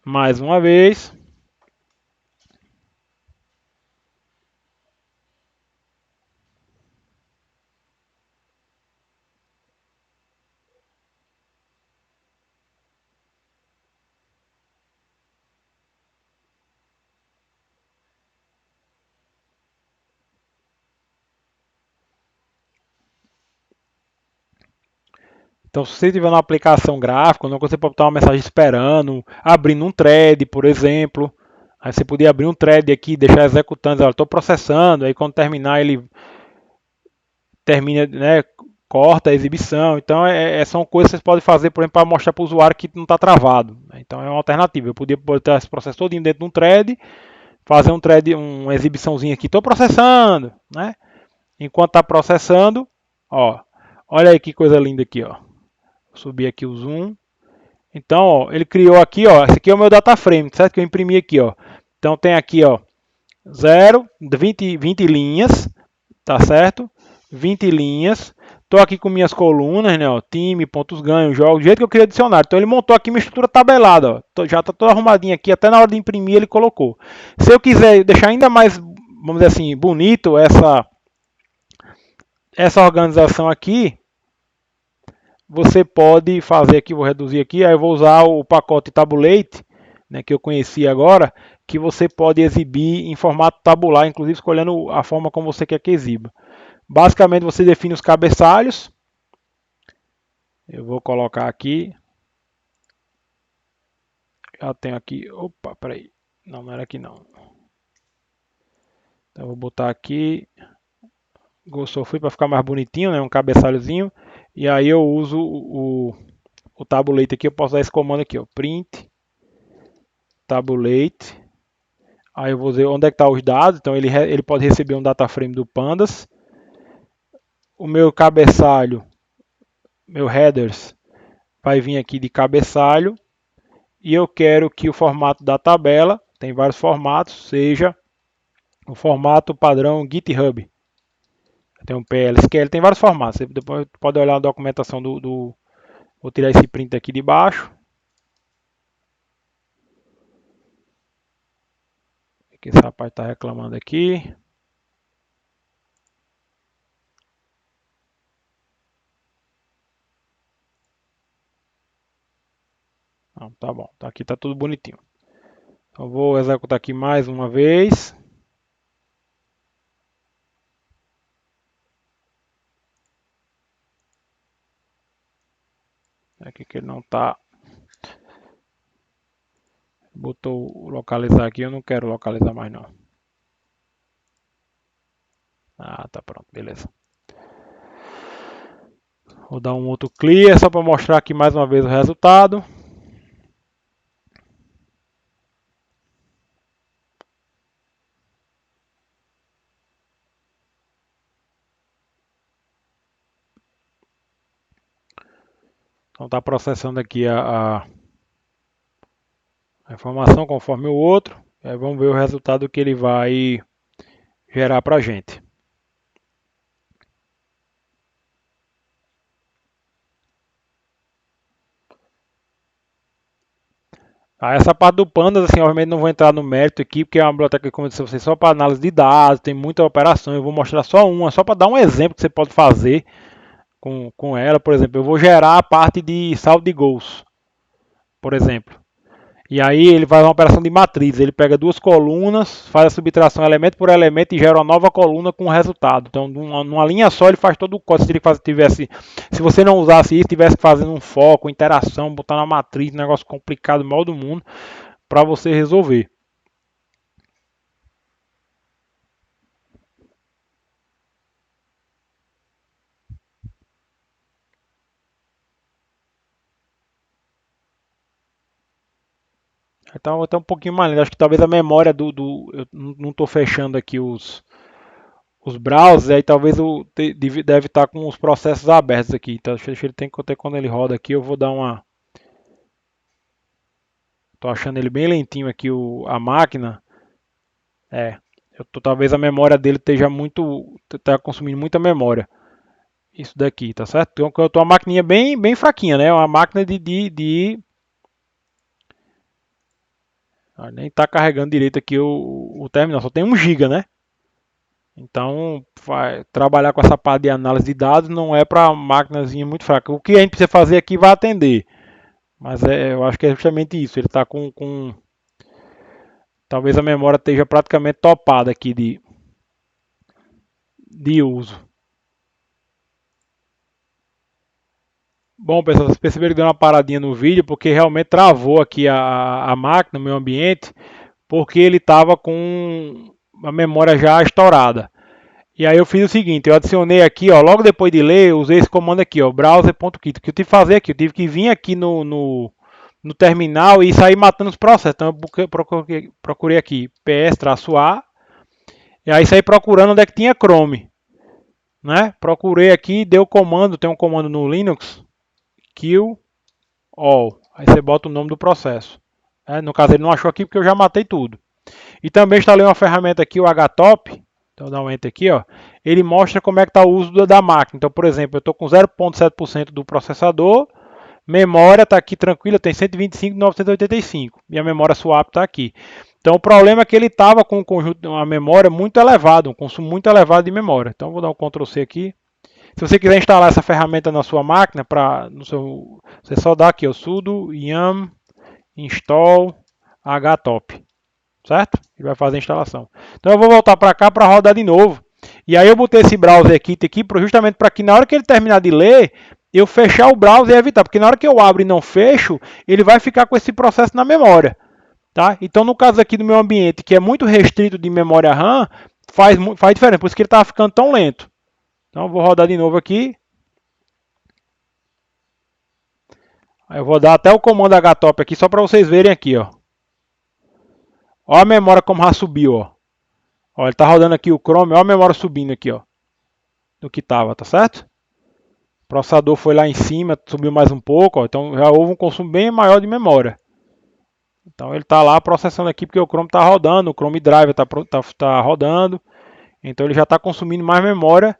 [SPEAKER 1] mais uma vez. Então, se você tiver uma aplicação gráfica, não você pode botar uma mensagem esperando, abrindo um thread, por exemplo. Aí você podia abrir um thread aqui, deixar executando, estou processando, aí quando terminar ele termina, né, corta a exibição. Então, são coisas que você pode fazer, por exemplo, para mostrar para o usuário que não está travado. Então, é uma alternativa. Eu podia botar esse processo todo dentro de um thread, fazer um thread, uma exibiçãozinha aqui, estou processando, né? Enquanto está processando, ó, olha aí que coisa linda aqui, ó. Vou subir aqui o zoom. Então, ó, ele criou aqui, ó, esse aqui é o meu data frame, certo? Que eu imprimi aqui, ó. Então tem aqui, ó, 0, 20 linhas, tá certo? 20 linhas. Tô aqui com minhas colunas, né, ó, time, pontos ganhos, jogos, do jeito que eu queria dicionário. Então ele montou aqui minha estrutura tabelada, ó. Já tá toda arrumadinha aqui, até na hora de imprimir ele colocou. Se eu quiser deixar ainda mais, vamos dizer assim, bonito essa organização aqui, você pode fazer aqui, vou reduzir aqui, aí eu vou usar o pacote Tabulate, né, que eu conheci agora, que você pode exibir em formato tabular, inclusive escolhendo a forma como você quer que exiba. Basicamente você define os cabeçalhos, eu vou colocar aqui, já tenho aqui, opa, peraí, não era aqui não. Então eu vou botar aqui, gostou, fui para ficar mais bonitinho, né, um cabeçalhozinho, e aí eu uso o Tabulate aqui, eu posso dar esse comando aqui, ó, print Tabulate. Aí eu vou dizer onde é que estão os dados. Então ele pode receber um data frame do Pandas. O meu cabeçalho, meu headers, vai vir aqui de cabeçalho. E eu quero que o formato da tabela, tem vários formatos, seja o formato padrão GitHub. Tem um PLSQL, tem vários formatos. Você depois pode olhar a documentação Vou tirar esse print aqui de baixo. Que esse rapaz está reclamando aqui. Não, tá bom, tá aqui tá tudo bonitinho. Então vou executar aqui mais uma vez. Aqui que ele não tá. Botou localizar aqui, eu não quero localizar mais não. Ah, tá pronto, beleza. Vou dar um outro clear só para mostrar aqui mais uma vez o resultado. Então está processando aqui a informação conforme o outro. Aí vamos ver o resultado que ele vai gerar para a gente. Essa parte do Pandas, assim, obviamente não vou entrar no mérito aqui, porque é uma biblioteca, como eu disse a vocês, só para análise de dados, tem muita operação. Eu vou mostrar só uma, só para dar um exemplo que você pode fazer com ela. Por exemplo, eu vou gerar a parte de saldo de gols, por exemplo. E aí ele faz uma operação de matriz, ele pega duas colunas, faz a subtração elemento por elemento e gera uma nova coluna com o resultado. Então, numa linha só ele faz todo o código. Se você não usasse isso, tivesse fazendo um foco, interação, botar na matriz, um negócio complicado, mal do mundo, para você resolver. Então, até um pouquinho mais lento. Acho que talvez a memória eu não estou fechando aqui os browsers, aí talvez deve estar com os processos abertos aqui. Então, acho que ele tem que ter quando ele roda aqui. Eu vou dar uma Tô achando ele bem lentinho aqui, a máquina. Talvez a memória dele esteja muito, tá consumindo muita memória. Isso daqui, tá certo? Então eu tô uma maquininha bem fraquinha, né? Uma máquina nem tá carregando direito aqui o terminal, só tem 1 GB, né? Então, trabalhar com essa parte de análise de dados não é para máquinazinha muito fraca. O que a gente precisa fazer aqui vai atender. Mas eu acho que é justamente isso. Ele está com. Talvez a memória esteja praticamente topada aqui de uso. Bom, pessoal, vocês perceberam que deu uma paradinha no vídeo porque realmente travou aqui a máquina, o meu ambiente, porque ele estava com a memória já estourada. E aí eu fiz o seguinte, eu adicionei aqui, ó, logo depois de ler, eu usei esse comando aqui, ó, browser.kit. O que eu tive que fazer aqui? Eu tive que vir aqui no terminal e sair matando os processos. Então eu procurei aqui ps-a, e aí saí procurando onde é que tinha Chrome. Né? Procurei aqui, deu comando, tem um comando no Linux, kill all. Aí você bota o nome do processo. No caso ele não achou aqui porque eu já matei tudo. E também instalei uma ferramenta aqui, o htop. Então dá um enter aqui, ó. Ele mostra como é que está o uso da máquina. Então, por exemplo, eu estou com 0,7% do processador. Memória está aqui tranquila, tem 125.985. E a memória swap está aqui. Então o problema é que ele estava com um conjunto, uma memória muito elevada, um consumo muito elevado de memória. Então vou dar um Ctrl C aqui. Se você quiser instalar essa ferramenta na sua máquina, você só dá aqui o sudo yum install htop, certo? Ele vai fazer a instalação. Então eu vou voltar para cá para rodar de novo. E aí eu botei esse browser kit aqui justamente para que na hora que ele terminar de ler, eu fechar o browser e evitar, porque na hora que eu abro e não fecho, ele vai ficar com esse processo na memória. Tá? Então, no caso aqui do meu ambiente, que é muito restrito de memória RAM, faz diferença, por isso que ele estava ficando tão lento. Então, eu vou rodar de novo aqui. Aí eu vou dar até o comando htop aqui, só para vocês verem aqui. Ó a memória como já subiu. Ó, ele está rodando aqui o Chrome, ó a memória subindo aqui, ó, do que estava, tá certo? O processador foi lá em cima, subiu mais um pouco, ó, então já houve um consumo bem maior de memória. Então ele está lá processando aqui porque o Chrome está rodando, o Chrome Drive está rodando. Então ele já está consumindo mais memória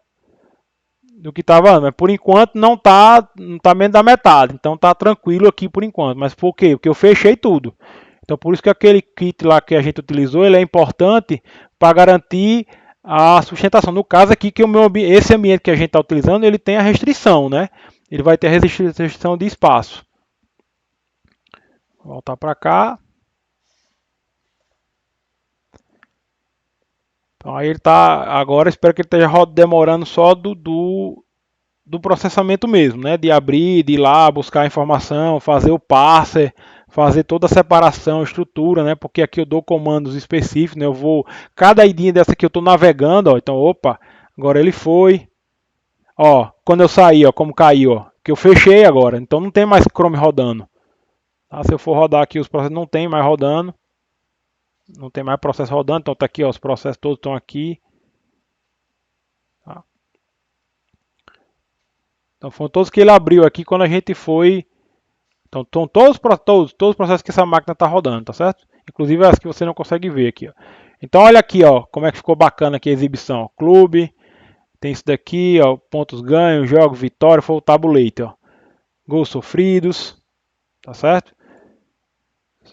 [SPEAKER 1] do que estava antes. Mas por enquanto não está menos da metade. Então está tranquilo aqui por enquanto. Mas por quê? Porque eu fechei tudo. Então por isso que aquele kit lá que a gente utilizou, ele é importante para garantir a sustentação. No caso aqui, que esse ambiente que a gente está utilizando, ele tem a restrição, né? Ele vai ter a restrição de espaço. Vou voltar para cá. Então aí ele está, agora espero que ele esteja demorando só do processamento mesmo, né? De abrir, de ir lá buscar a informação, fazer o parser, fazer toda a separação, estrutura, né? Porque aqui eu dou comandos específicos, né? Cada idinha dessa aqui eu estou navegando, ó. Então, opa, agora ele foi. Ó, quando eu saí, ó, como caiu, ó, que eu fechei agora. Então não tem mais Chrome rodando. Tá? Se eu for rodar aqui os processos, não tem mais rodando. Não tem mais processo rodando, então tá aqui, ó, os processos todos estão aqui. Tá? Então foram todos que ele abriu aqui quando a gente foi. Então estão todos os processos que essa máquina está rodando, tá certo? Inclusive as que você não consegue ver aqui, ó. Então olha aqui, ó, como é que ficou bacana aqui a exibição. Clube, tem isso daqui, ó, pontos ganhos, jogo, vitória, foi o tabulete, ó. Gols sofridos, tá certo?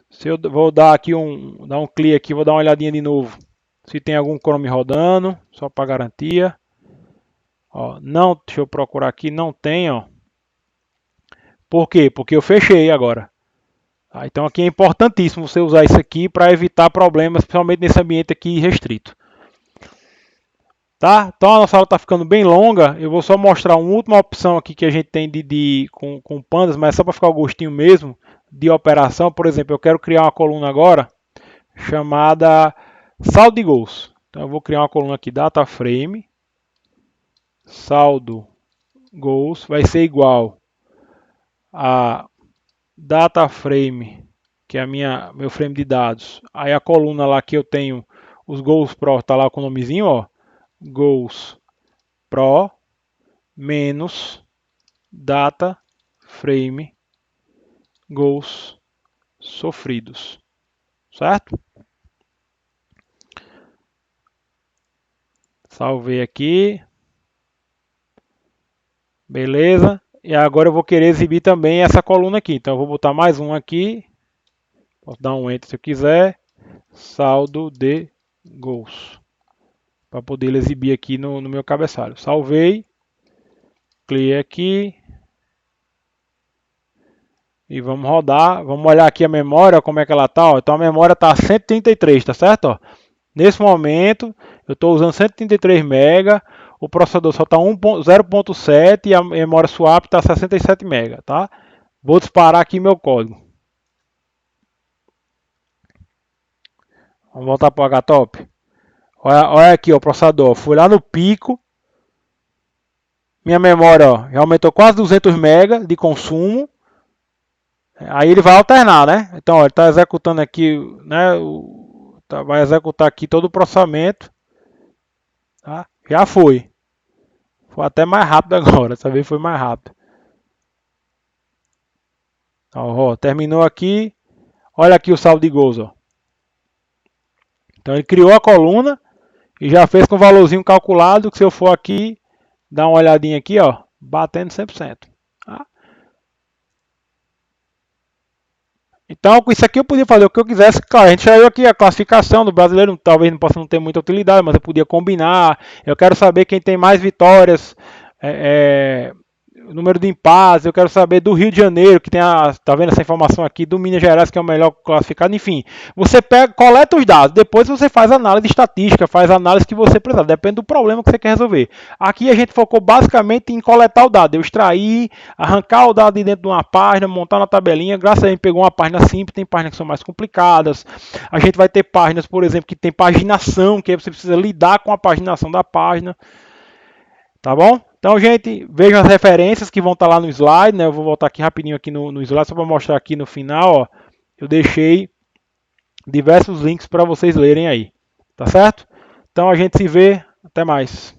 [SPEAKER 1] Se eu vou dar aqui dar um clique aqui, vou dar uma olhadinha de novo. Se tem algum Chrome rodando, só para garantia. Ó, não, deixa eu procurar aqui, não tem, ó. Por quê? Porque eu fechei agora. Tá? Então aqui é importantíssimo você usar isso aqui para evitar problemas, principalmente nesse ambiente aqui restrito. Tá? Então a nossa aula está ficando bem longa. Eu vou só mostrar uma última opção aqui que a gente tem com pandas, mas só para ficar o gostinho mesmo de operação. Por exemplo, eu quero criar uma coluna agora chamada saldo de gols. Então eu vou criar uma coluna aqui, data frame, saldo gols, vai ser igual a data frame, que é meu frame de dados. Aí a coluna lá que eu tenho os gols pro, tá lá com o nomezinho, ó, gols pro menos data frame gols sofridos, certo? Salvei aqui, beleza? E agora eu vou querer exibir também essa coluna aqui, então eu vou botar mais um aqui, posso dar um Enter se eu quiser, saldo de gols, para poder exibir aqui no meu cabeçalho. Salvei, clear aqui, e vamos rodar, vamos olhar aqui a memória, como é que ela está. Então a memória está 133, tá certo? Ó. Nesse momento, eu estou usando 133 MB, o processador só está 0.7 e a memória swap está 67 MB, tá? Vou disparar aqui meu código. Vamos voltar para o HTOP. Olha aqui ó, o processador, fui lá no pico, minha memória ó, já aumentou quase 200 MB de consumo. Aí ele vai alternar, né? Então ó, ele está executando aqui, né? Vai executar aqui todo o processamento. Tá? Já foi. Foi até mais rápido agora. Dessa vez foi mais rápido. Ó, terminou aqui. Olha aqui o saldo de gols. Ó. Então ele criou a coluna e já fez com o valorzinho calculado. Que se eu for aqui, dar uma olhadinha aqui, ó, batendo 100%. Tá? Então, com isso aqui eu podia fazer o que eu quisesse. Claro, a gente saiu aqui a classificação do brasileiro, talvez não possa não ter muita utilidade, mas eu podia combinar. Eu quero saber quem tem mais vitórias, o número de empates. Eu quero saber do Rio de Janeiro, que tem tá vendo essa informação aqui, do Minas Gerais, que é o melhor classificado. Enfim, você pega, coleta os dados, depois você faz análise estatística, faz análise que você precisar, depende do problema que você quer resolver. Aqui a gente focou basicamente em coletar o dado, eu extrair, arrancar o dado de dentro de uma página, montar na tabelinha. Graças a gente pegou uma página simples, tem páginas que são mais complicadas. A gente vai ter páginas, por exemplo, que tem paginação, que aí você precisa lidar com a paginação da página. Tá bom? Então, gente, vejam as referências que vão estar lá no slide, né? Eu vou voltar aqui rapidinho aqui no slide, só para mostrar aqui no final, ó. Eu deixei diversos links para vocês lerem aí. Tá certo? Então, a gente se vê. Até mais.